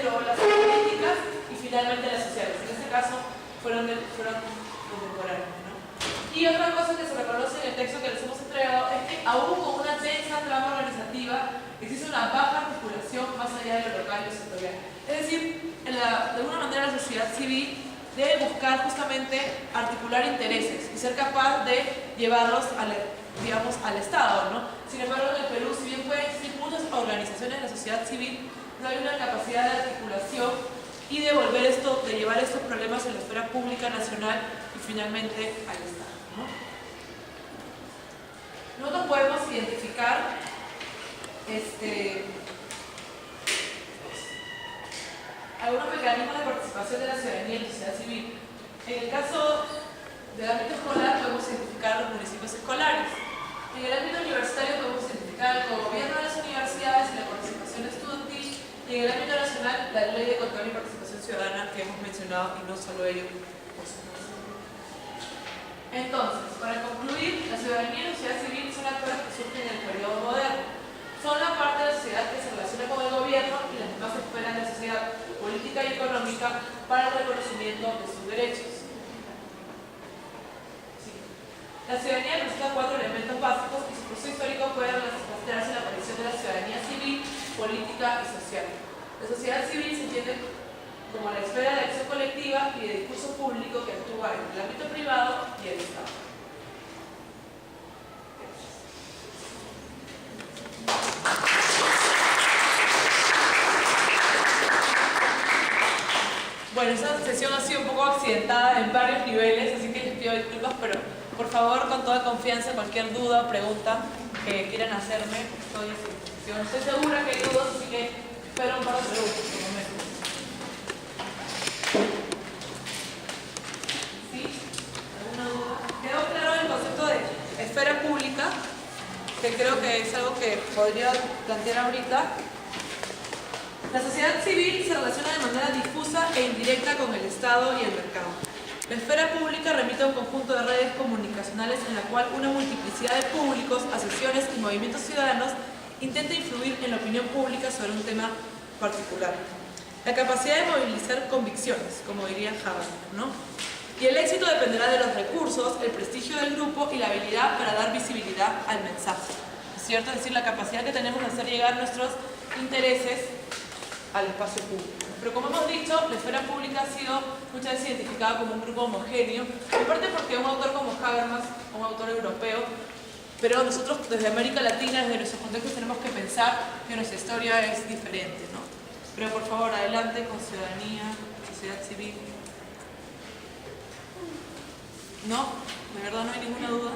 luego las políticas y finalmente las sociales. En este caso fueron contemporáneos, ¿no? Y otra cosa que se reconoce en el texto que les hemos entregado es que aún con una densa trama organizativa existe una baja articulación más allá de lo local y lo sectorial. Es decir, de alguna manera la sociedad civil debe buscar justamente articular intereses y ser capaz de llevarlos al Estado, ¿no? Sin embargo, en el Perú, si bien pueden existir muchas organizaciones de la sociedad civil, no hay una capacidad de articulación y de llevar estos problemas en la esfera pública nacional y finalmente al Estado, ¿no? Nosotros podemos identificar algunos mecanismos de participación de la ciudadanía y la sociedad civil. En el caso del ámbito escolar podemos identificar los municipios escolares. En el ámbito universitario podemos identificar el gobierno de las universidades y la participación estudiantil. Y en el ámbito nacional, la ley de control y participación ciudadana que hemos mencionado, y no solo ello, por supuesto. Entonces, para concluir, la ciudadanía y la sociedad civil son actores que surgen en el periodo moderno. Son la parte de la sociedad que se relaciona con el gobierno y las demás esferas de la sociedad política y económica para el reconocimiento de sus derechos. Sí. La ciudadanía presenta 4 elementos básicos y su proceso histórico puede rastrearse en la aparición de la ciudadanía civil, política y social. La sociedad civil se entiende como la esfera de acción colectiva y de discurso público que actúa en el ámbito privado y el Estado. Bueno, esta sesión ha sido un poco accidentada en varios niveles, así que les pido disculpas, pero por favor, con toda confianza, cualquier duda o pregunta que quieran hacerme, estoy a su disposición. Estoy segura que hay dudas, así que espero un par de preguntas por lo menos. ¿Sí? ¿Alguna duda? ¿Quedó claro el concepto de esfera pública? Que creo que es algo que podría plantear ahorita. La sociedad civil se relaciona de manera difusa e indirecta con el Estado y el mercado. La esfera pública remite a un conjunto de redes comunicacionales en la cual una multiplicidad de públicos, asociaciones y movimientos ciudadanos intenta influir en la opinión pública sobre un tema particular. La capacidad de movilizar convicciones, como diría Habermas, ¿no? Y el éxito dependerá de los recursos, el prestigio del grupo y la habilidad para dar visibilidad al mensaje. ¿Es cierto? Es decir, la capacidad que tenemos de hacer llegar nuestros intereses al espacio público. Pero como hemos dicho, la esfera pública ha sido muchas veces identificada como un grupo homogéneo, en parte porque un autor como Habermas, un autor europeo, pero nosotros desde América Latina, desde nuestros contextos, tenemos que pensar que nuestra historia es diferente, ¿no? Pero por favor, adelante con ciudadanía, sociedad civil. ¿No? ¿De verdad no hay ninguna duda?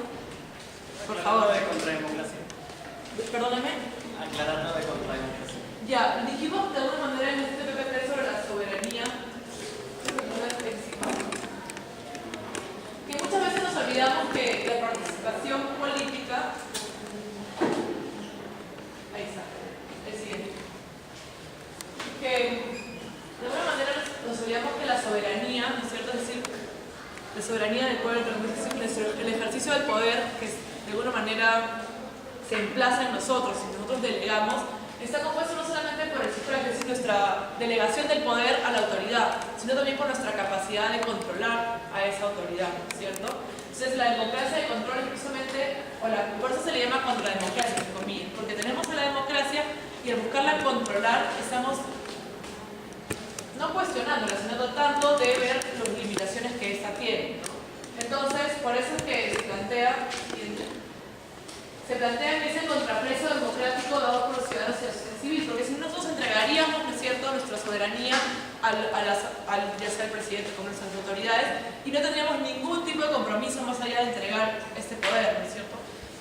Por favor. De contrademocracia. Perdóname. Aclarando de contrademocracia. Ya, dijimos de alguna manera en este PPT sobre la soberanía, que muchas veces nos olvidamos que la participación política, ahí está, el siguiente, que de alguna manera nos olvidamos que la soberanía, ¿no es cierto? Es decir, la soberanía del pueblo, el ejercicio del poder, que de alguna manera se emplaza en nosotros y nosotros delegamos, está compuesto no solamente por el sufragio, es decir, nuestra delegación del poder a la autoridad, sino también por nuestra capacidad de controlar a esa autoridad, ¿cierto? Entonces la democracia de control es precisamente, por eso se le llama contrademocracia, entre comillas, porque tenemos a la democracia y al buscarla controlar estamos no cuestionándola, sino tratando de ver las limitaciones que ésta tiene, ¿no? Entonces, por eso es que se plantea que ese contrapeso democrático dado por los ciudadanos y la sociedad civil, porque si nosotros entregaríamos, ¿no es cierto?, nuestra soberanía ya sea el presidente como nuestras autoridades, y no tendríamos ningún tipo de compromiso más allá de entregar este poder, ¿no es cierto?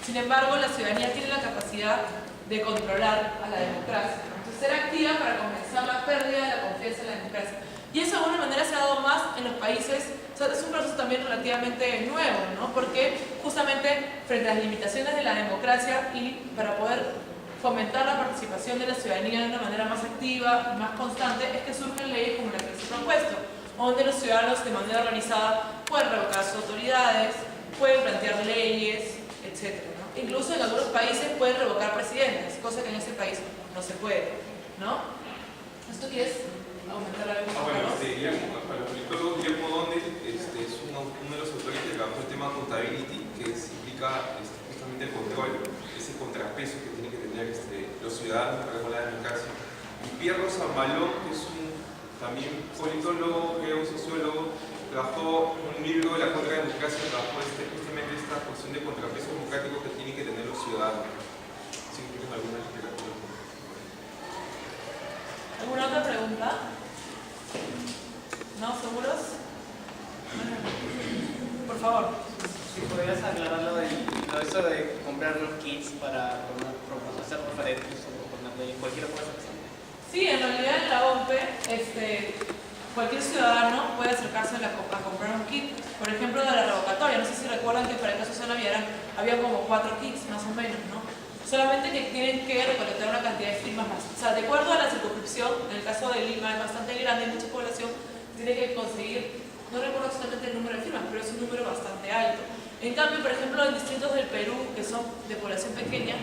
Sin embargo, la ciudadanía tiene la capacidad de controlar a la democracia, ¿no? Entonces, ser activa para comenzar la pérdida de la confianza en la democracia. Y eso de alguna manera se ha dado más en los países, o sea, es un proceso también relativamente nuevo, ¿no? Porque justamente frente a las limitaciones de la democracia y para poder fomentar la participación de la ciudadanía de una manera más activa y más constante, es que surgen leyes como la que se ha propuesto, donde los ciudadanos de manera organizada pueden revocar a sus autoridades, pueden plantear leyes, etc., ¿no? Incluso en algunos países pueden revocar presidentes, cosa que en este país no se puede, ¿no? ¿Esto qué es? Aumentar la bueno, para los politólogos, Guillermo Donde es uno de los autores que trabajó el tema accountability, que implica justamente el control, ese contrapeso que tienen que tener los ciudadanos para con la democracia. Y Pierre Rosanvallon, que es también politólogo, que es un sociólogo, trabajó un libro de la contrademocracia, trabajó justamente esta cuestión de contrapeso democrático que tienen que tener los ciudadanos. Si tienen alguna explicación. ¿Alguna otra pregunta? ¿No? ¿Seguros? Por favor. Si podrías aclarar lo de eso de comprar los kits para hacer referentes o ponerle cualquier cosa que sea. Sí, en realidad en la OMP cualquier ciudadano puede acercarse a comprar un kit. Por ejemplo, de la revocatoria. No sé si recuerdan que para el caso de Susana Villarán había como 4 kits más o menos, ¿no? Solamente que tienen que recolectar una cantidad de firmas más. O sea, de acuerdo a la circunscripción, en el caso de Lima es bastante grande, hay mucha población, tiene que conseguir, no recuerdo exactamente el número de firmas, pero es un número bastante alto. En cambio, por ejemplo, en distritos del Perú, que son de población pequeña,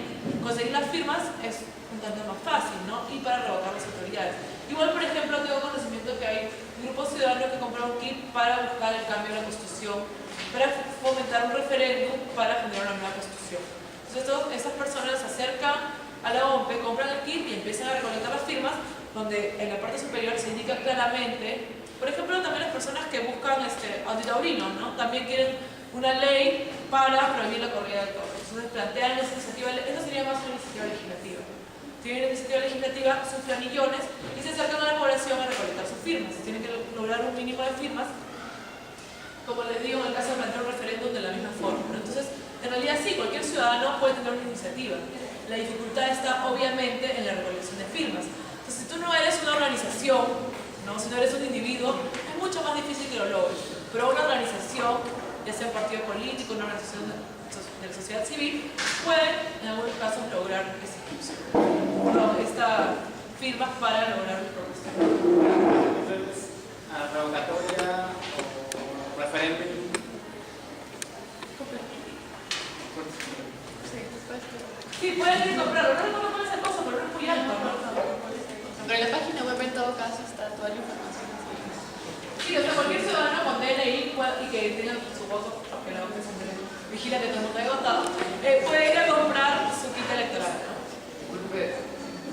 conseguir las firmas es un tanto más fácil, ¿no? Y para revocar las autoridades. Igual, por ejemplo, tengo conocimiento que hay grupos ciudadanos que compran un kit para buscar el cambio de la Constitución, para fomentar un referéndum para generar una nueva Constitución. Entonces, esas personas se acercan a la OMP, compran el kit y empiezan a recolectar las firmas, donde en la parte superior se indica claramente, por ejemplo, también las personas que buscan antitaurinos, ¿no? También quieren una ley para prohibir la corrida de toros. Entonces plantean esa iniciativa, eso sería más una iniciativa legislativa. Tienen una iniciativa legislativa, sus planillones, y se acercan a la población a recolectar sus firmas. Tienen que lograr un mínimo de firmas, como les digo, en el caso de plantear un referéndum de la misma forma. Entonces, en realidad sí, cualquier ciudadano puede tener una iniciativa. La dificultad está obviamente en la recolección de firmas. Entonces, si tú no eres una organización, ¿no? Si no eres un individuo, es mucho más difícil que lo logres. Pero una organización, ya sea un partido político, una organización de la sociedad civil, puede en algunos casos lograr esta firmas para lograr el progreso. Entonces, revocatoria o referéndum. Sí, pueden ir a comprarlo. No recuerdo cuál es el costo, pero no es muy alto, ¿no? Pero en la página web en todo caso está toda la información. Sí, o sea, cualquier ciudadano con DNI y que tenga su voto, porque la OMP siempre vigila que todo el mundo haya votado, puede ir a comprar su kit electoral, ¿no?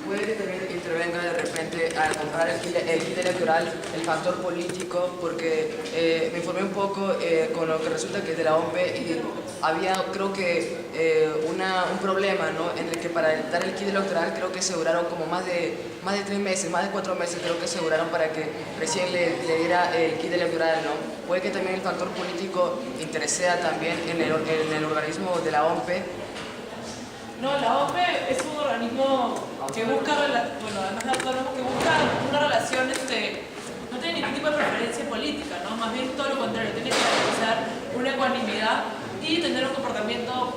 Puede que también intervenga de repente al comprar el kit electoral el factor político, porque me informé un poco con lo que resulta que de la OMP y había, creo que, un problema, ¿no? En el que para dar el kit electoral creo que aseguraron como más de 3 meses, más de 4 meses creo que aseguraron para que recién le diera el kit electoral, ¿no? Puede que también el factor político interese también en el organismo de la OMP. No, la OMP es un organismo que busca, bueno, además de autónomo, que busca una relación, no tiene ningún tipo de preferencia política, ¿no? Más bien todo lo contrario, tiene que garantizar una ecuanimidad y tener un comportamiento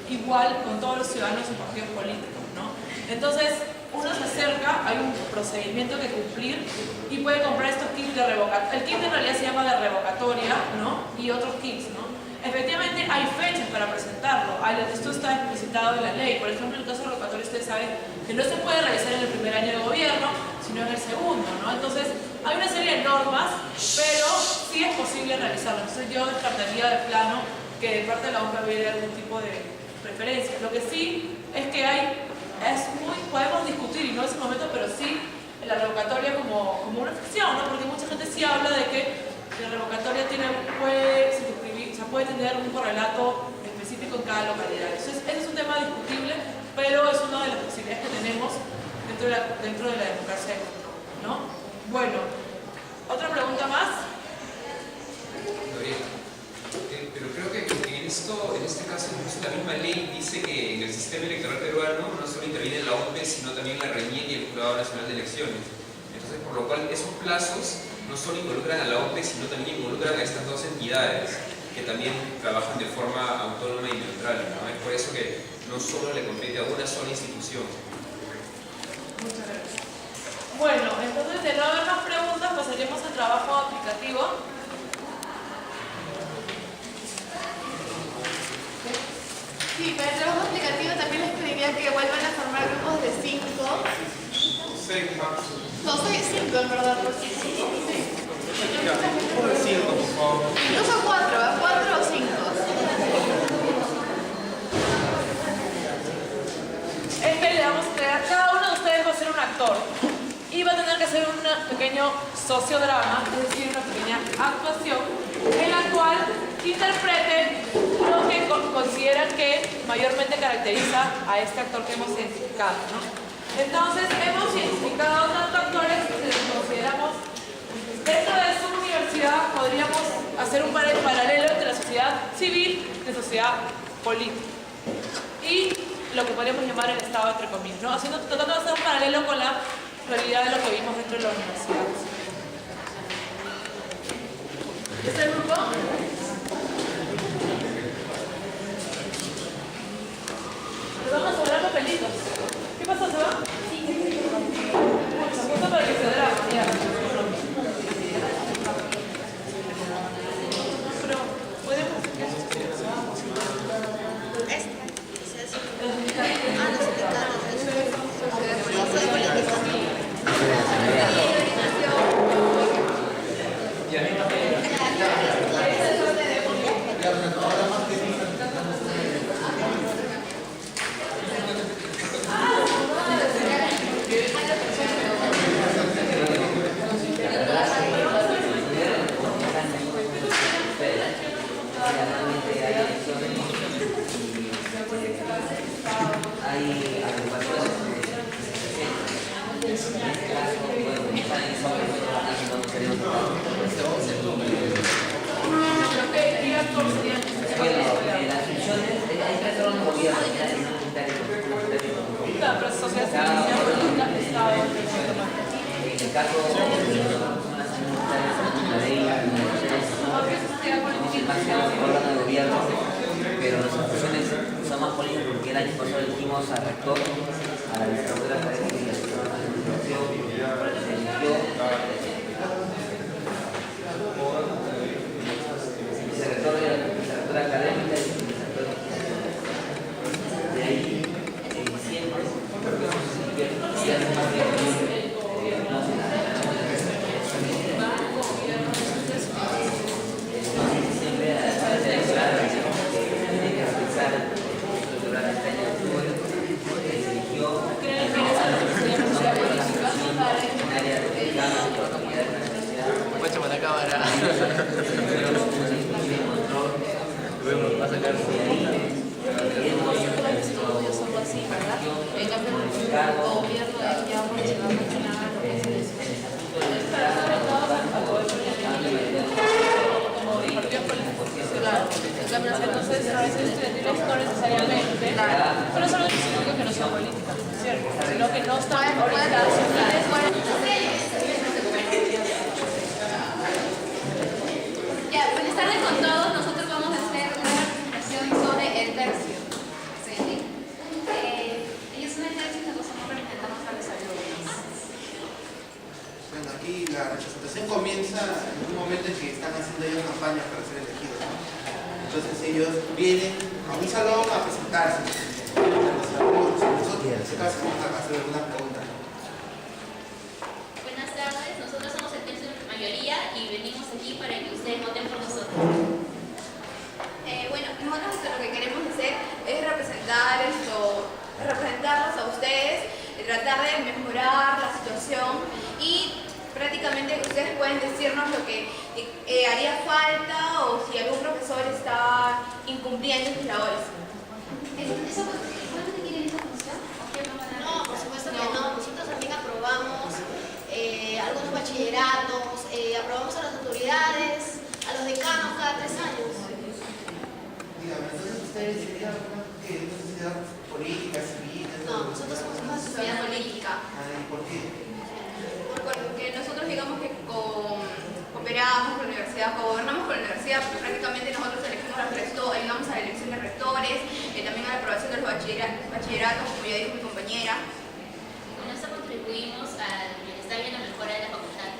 igual con todos los ciudadanos y partidos políticos, ¿no? Entonces, uno se acerca, hay un procedimiento que cumplir y puede comprar estos kits de revocatoria. El kit en realidad se llama de revocatoria, ¿no? Y otros kits, ¿no? Efectivamente hay fechas para presentarlo, esto está explicitado en la ley. Por ejemplo, en el caso de revocatoria ustedes saben que no se puede realizar en el primer año de gobierno, sino en el segundo, ¿no? Entonces hay una serie de normas, pero sí es posible realizarlo. Entonces yo descartaría de plano que de parte de la OMP hubiera algún tipo de preferencia. Lo que sí es que podemos discutir, y no es el momento, pero sí la revocatoria como una ficción, ¿no? Porque mucha gente sí habla de que la revocatoria puede tener un correlato específico en cada localidad. Entonces, ese es un tema discutible, pero es una de las posibilidades que tenemos dentro de la democracia de control, ¿no? Bueno, ¿otra pregunta más? Pero creo que en este caso, incluso la misma ley dice que en el sistema electoral peruano no solo interviene la OMP, sino también la RENIEC y el Jurado Nacional de Elecciones. Entonces, por lo cual, esos plazos no solo involucran a la OMP, sino también involucran a estas dos entidades que también trabajan de forma autónoma y neutral, ¿no? Es por eso que no solo le compete a una sola institución. Muchas gracias. Bueno, entonces de no haber más preguntas, pasaríamos al trabajo aplicativo. Sí, para el trabajo aplicativo también les pediría que vuelvan a formar grupos de 5. 6 máximo. No, soy 5 en verdad, porque sí. Por 5, por favor. Incluso 4 o 5. Le vamos a crear, cada uno de ustedes va a ser un actor y va a tener que hacer un pequeño sociodrama, es decir, una pequeña actuación en la cual interpreten lo que consideran que mayormente caracteriza a este actor que hemos identificado, ¿no? Entonces, hemos identificado tantos actores que consideramos dentro de su universidad podríamos hacer un paralelo entre la sociedad civil y la sociedad política. Y lo que podríamos llamar el Estado entre comillas, ¿no? Tratando de hacer un paralelo con la realidad de lo que vimos dentro de la universidad. ¿Este es el grupo? Les vamos a sobrar papelitos. ¿Qué pasó, Seba? Sí. Mucho gusto para que se drama, ya. Pero, ¿podemos hacer qué? Pero nuestras funciones son más políticas porque el año pasado elegimos al rector, a la vicerectora académica y a la vicerrector de la literatura académica y vicerrector de ahí, en diciembre, creo que eso sí que ya es más Va a sacar entonces a veces estudiantiles no necesariamente, pero eso no significa que no sea política, ¿cierto? Sino que no están orientados Ya, buenas tardes con todos. Nosotros vamos a hacer una presentación sobre el tercio. ¿Sí? Ellos son el tercio y nosotros representamos a los alumnos. Bueno, aquí la representación comienza en un momento en que están haciendo ellos campañas para ser elegidos, ¿no? Entonces ellos vienen a un salón a presentarse. Nosotros en este caso vamos a hacer algunas preguntas. Buenas tardes, nosotros somos el tercio de mayoría y venimos aquí para que ustedes voten por nosotros. Bueno, nosotros lo que queremos hacer es representarlos a ustedes, tratar de mejorar la situación y prácticamente ustedes pueden decirnos lo que haría falta o si algún profesor está incumpliendo sus labores. ¿Eso solamente quieren esa función? No, por supuesto que no. Nosotros también aprobamos algunos bachilleratos, aprobamos a las autoridades, a los decanos cada 3 años. Dígame, entonces ustedes serían una sociedad política, civil. No, nosotros somos una sociedad política. ¿Y por qué? Porque nosotros digamos que cooperamos con la universidad, gobernamos con la universidad, prácticamente nosotros elegimos al resto, ayudamos a la elección de rectores, también a la aprobación de los bachilleratos, como ya dijo mi compañera. Con esto contribuimos al bienestar y a la mejora de la facultad.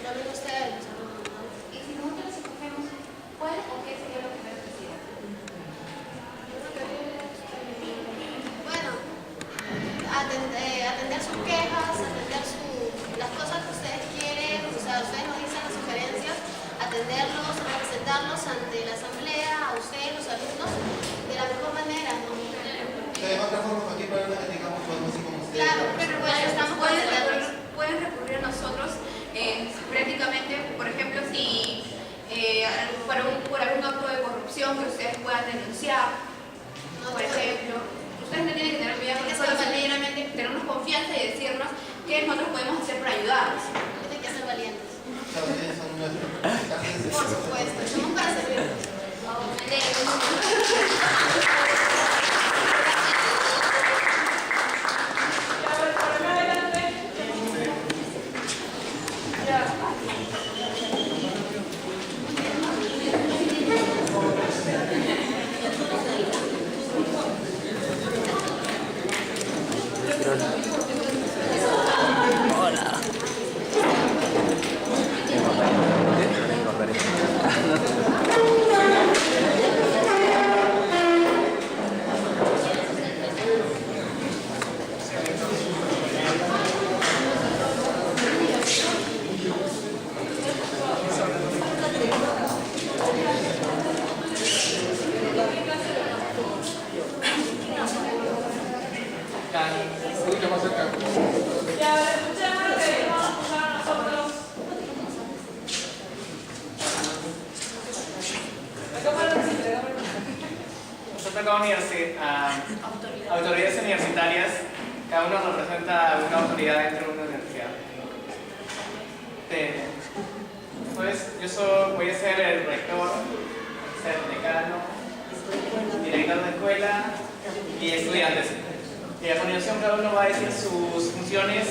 Lo ven ustedes, los alumnos, ¿no? Y si nosotros escogemos, ¿cuál o qué sería lo que me decía? Bueno, atender sus quejas, atender las cosas que ustedes quieren, o sea, ustedes nos dicen las sugerencias, atenderlos, representarlos ante la asamblea, a ustedes, los alumnos, de la mejor manera, ¿no? De otra forma, cualquier problema que tengamos, podemos ir con ustedes. Claro, pero pueden recurrir a nosotros prácticamente, por ejemplo, si por algún acto de corrupción que ustedes puedan denunciar, por ejemplo. Ustedes no tienen que tener miedo, porque solo verdaderamente tenernos confianza y decirnos qué nosotros podemos hacer para ayudarlos. Tienen que ser valientes. Ustedes son nuestros. Por supuesto, somos para servirnos. Autoridades universitarias, cada uno representa una autoridad dentro de una universidad. Pues yo voy a ser el rector, ser el decano, director de escuela y estudiantes. Y a continuación cada uno va a decir sus funciones.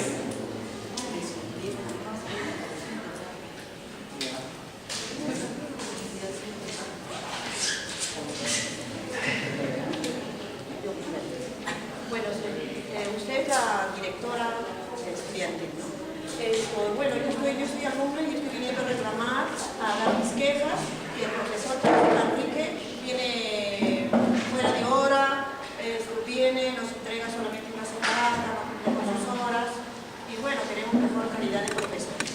Bueno, usted es la directora de estudiantes. bueno, yo soy alumna y estoy viniendo a reclamar, a dar mis quejas, y el profesor Manrique viene fuera de hora, viene, nos entrega solamente una semana, no cumple con sus horas, y bueno, queremos mejor calidad de profesores.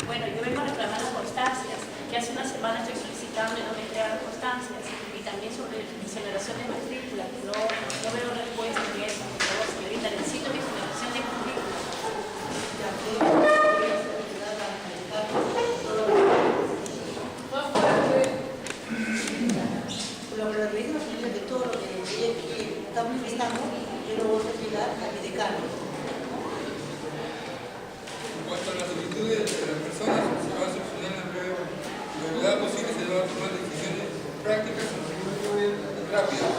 Bueno, yo vengo a reclamar las constancias, que hace una semana estoy solicitando y no me entregan constancias, y también sobre generación de matrícula, que no veo respuesta en eso. Por favor, señorita, necesito mi generación de matrícula. Lo que le digo es que todo lo que está manifestando, yo lo voy a entregar a mi decano. En cuanto a las solicitudes de las personas, se va a solucionar en la brevedad posible, se van a tomar decisiones prácticas y rápidas.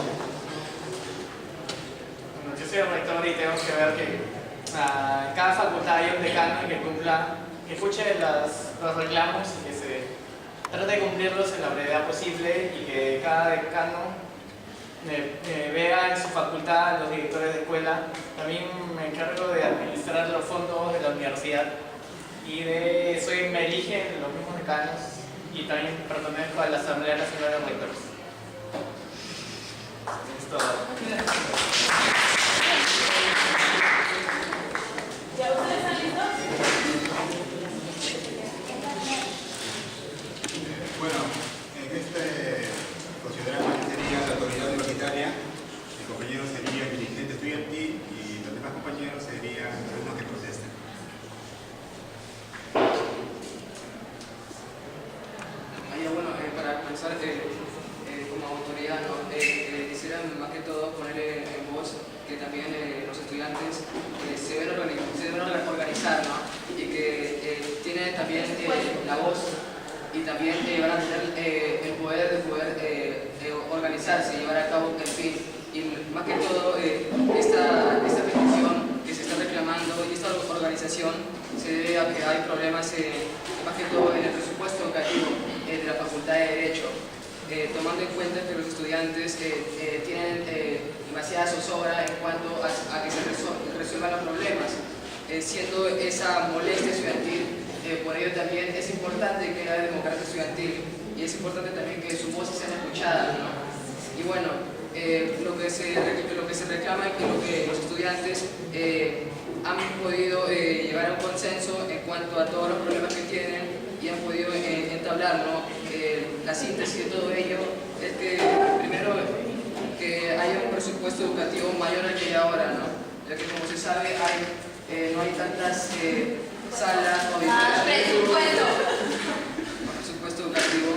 Bueno, yo soy el rector y tengo que ver que en cada facultad hay un decano que escuche los reclamos y que se trate de cumplirlos en la brevedad posible y que cada decano vea en su facultad a los directores de escuela. También me encargo de administrar los fondos de la universidad y me eligen los mismos decanos y también pertenezco a la Asamblea Nacional de Rectores. Es todo. ¿Ya ustedes están listos? Bueno, en este consideramos que sería la autoridad universitaria, el compañero sería el dirigente estudiantil y los demás compañeros serían los que protestan. Bueno, para comenzar, como autoridad, ¿no? Quisiera más que todo poner en voz que también los estudiantes se deben organizar, ¿no? Y que tienen también la voz y también van a tener el poder de poder organizarse y llevar a cabo el fin. Y más que todo, esta petición que se está reclamando y esta organización se debe a que hay problemas, más que todo en el presupuesto educativo de la Facultad de Derecho, tomando en cuenta que los estudiantes tienen demasiada zozobra en cuanto a que se resuelvan los problemas, siendo esa molestia estudiantil. Por ello también es importante que haya democracia estudiantil y es importante también que sus voces sean escuchadas, ¿no? Y bueno, lo que se reclama es que los estudiantes han podido llegar a un consenso en cuanto a todos los problemas que tienen y han podido entablar, ¿no? La síntesis de todo ello es que primero que haya un presupuesto educativo mayor al que hay ahora, ¿no? Ya que como se sabe no hay tantas salas o presupuesto educativo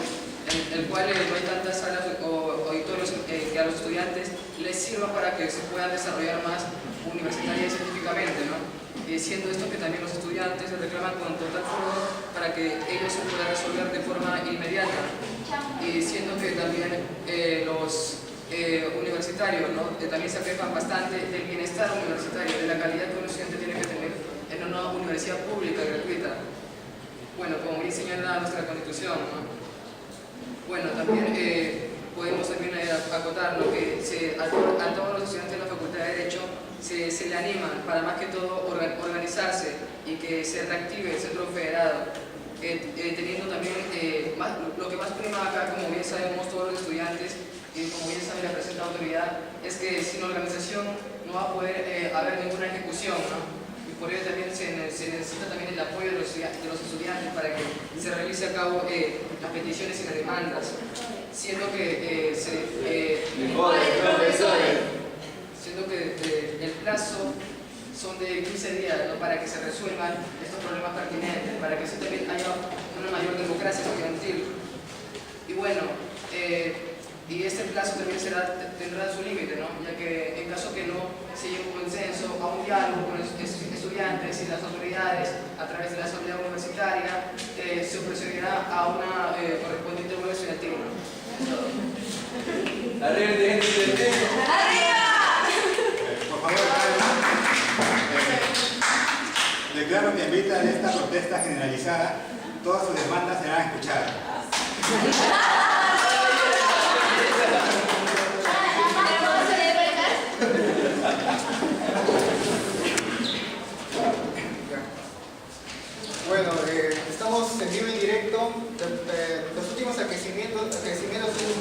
en el cual no hay tantas salas o auditorios que a los estudiantes les sirva para que se puedan desarrollar más universitaria y científicamente, ¿no? Siendo esto que también los estudiantes reclaman con total fervor para que ellos se puedan resolver de forma inmediata, y siendo que también los universitarios, ¿no? También se quejan bastante del bienestar universitario, de la calidad que un estudiante tiene que tener en una universidad pública gratuita. Bueno, como bien señala nuestra Constitución, ¿no? Bueno, también podemos también acotar, ¿no? Que a todos los estudiantes de la Facultad de Derecho se le animan para más que todo organizarse y que se reactive el centro federado, teniendo también lo que más prima acá, como bien sabemos todos los estudiantes y como bien sabe la presente autoridad, es que sin organización no va a poder haber ninguna ejecución, ¿no? Y por ello también se necesita también el apoyo de los estudiantes para que se realice a cabo las peticiones y las demandas, siendo que el plazo son de 15 días, ¿no? Para que se resuelvan estos problemas pertinentes, para que así también haya una mayor democracia estudiantil. Y bueno, y este plazo también tendrá su límite, ¿no? Ya que en caso que no se llegue a un consenso, a un diálogo con los estudiantes y las autoridades a través de la asamblea universitaria, se procederá a una correspondiente huelga estudiantil, ¿no? ¡Arriba, estudiantil! ¡Arriba! Por favor, declaro que en vista de esta protesta generalizada, todas sus demandas serán escuchadas.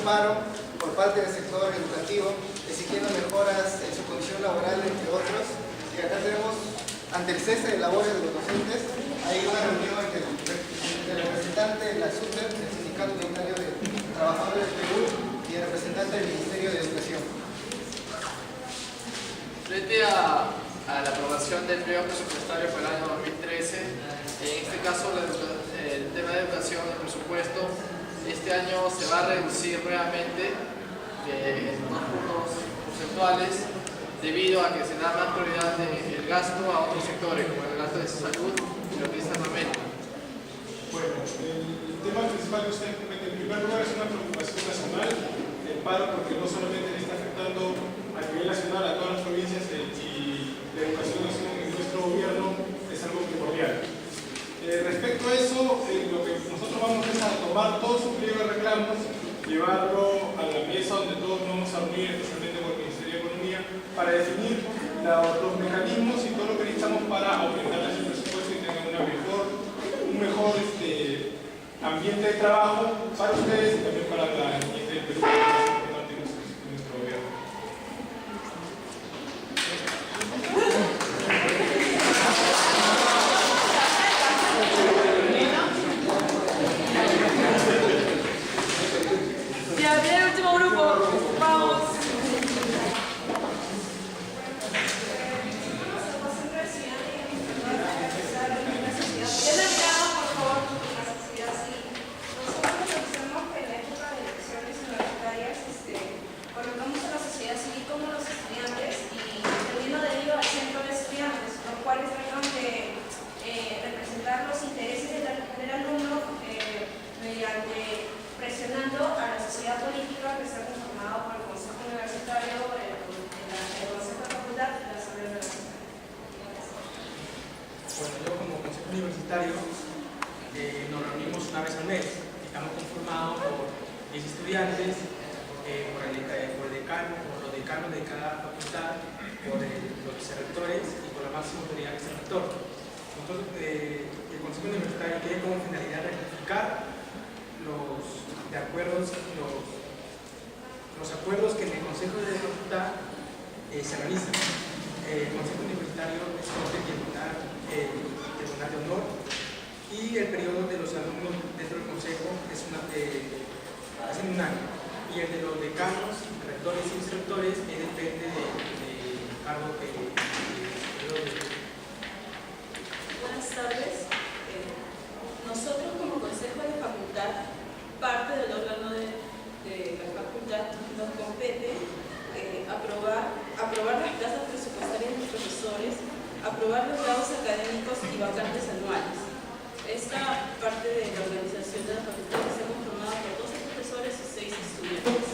paro por parte del sector educativo, exigiendo mejoras en su condición laboral, entre otros. Y acá tenemos, ante el cese de labores de los docentes, hay una reunión entre el representante de la SUTEP, el Sindicato Unitario de Trabajadores del Perú, y el representante del Ministerio de Educación. Frente a la aprobación del pliego presupuestario para el año 2013, en este caso el tema de educación, el presupuesto, este año se va a reducir nuevamente en unos puntos porcentuales debido a que se da más prioridad el gasto a otros sectores, como el gasto de salud y lo que es armamento. Bueno, el tema principal que usted comete en primer lugar es una preocupación nacional, el paro, porque no solamente le está afectando a nivel nacional a todas las provincias y la educación en nuestro gobierno es algo primordial. Respecto a eso, lo que nosotros vamos es a tomar todo su pliego de reclamos, llevarlo a la mesa donde todos nos vamos a reunir, especialmente con el Ministerio de Economía, para definir los mecanismos y todo lo que necesitamos para aumentar el presupuesto y tener un mejor ambiente de trabajo para ustedes y también para la gente del Perú, que es importante en nuestro gobierno. Ya, viene el último grupo. Vamos. Colocamos a la sociedad civil como los estudiantes y dependiendo de ello al centro de estudiantes, los cuales tratan de representar los intereses del alumno mediante presionando a la sociedad política que está conformada por el Consejo Universitario, el Consejo de Facultad y la Asamblea Universitaria. Bueno, yo como Consejo Universitario nos reunimos una vez al mes. Estamos conformados por 10 estudiantes, por el decano, por los decanos de cada facultad, por los vicerrectores y por la máxima autoridad que es el rector. Nosotros, el Consejo Universitario tiene como finalidad rectificar los acuerdos que en el Consejo de Facultad se realizan. El Consejo Universitario es el Tribunal de Honor y el periodo de los alumnos dentro del Consejo es hace un año. Y el de los decanos, rectores y vicerrectores depende del cargo que Buenas tardes. Nosotros como Consejo de Facultad, parte del órgano de la facultad, nos compete aprobar las plazas presupuestarias de los profesores, aprobar los grados académicos y vacantes anuales. Esta parte de la organización de la facultad está conformada por 12 profesores y 6 estudiantes.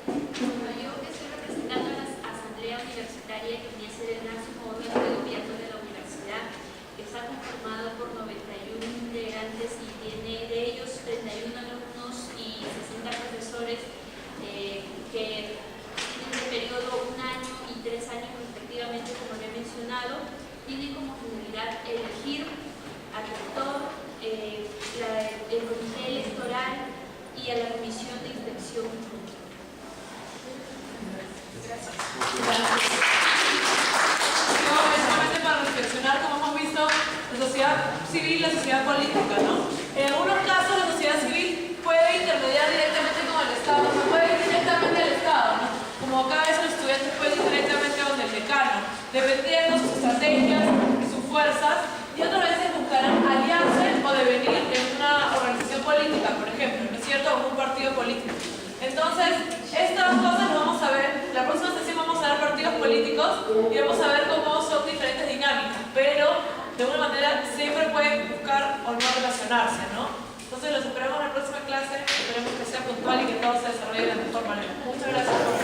Bueno, yo que estoy representando a la Asamblea Universitaria, que viene a ser el máximo órgano de gobierno de la universidad, que está conformado por 91 integrantes y tiene de ellos 31 alumnos y 60 profesores que tienen de periodo 1 año y 3 años respectivamente, como lo he mencionado. Tienen como finalidad elegir al rector, el comité electoral y a la comisión de inspección. Gracias. Solamente para reflexionar, como hemos visto, la sociedad civil y la sociedad política, ¿no? En algunos casos la sociedad civil puede intermediar directamente con el Estado, no puede ir directamente al Estado, ¿no? Como cada vez los estudiantes pueden ir directamente con el decano, dependiendo de sus estrategias y sus fuerzas, y otras veces buscarán alianzas o devenir en una organización política, por ejemplo, ¿no es cierto? O un partido político. Entonces, estas cosas las vamos a ver, la próxima sesión vamos a ver partidos políticos y vamos a ver cómo son diferentes dinámicas, pero de alguna manera siempre pueden buscar o no relacionarse, ¿no? Entonces los esperamos en la próxima clase, esperemos que sea puntual y que todo se desarrolle de la mejor manera. Muchas gracias por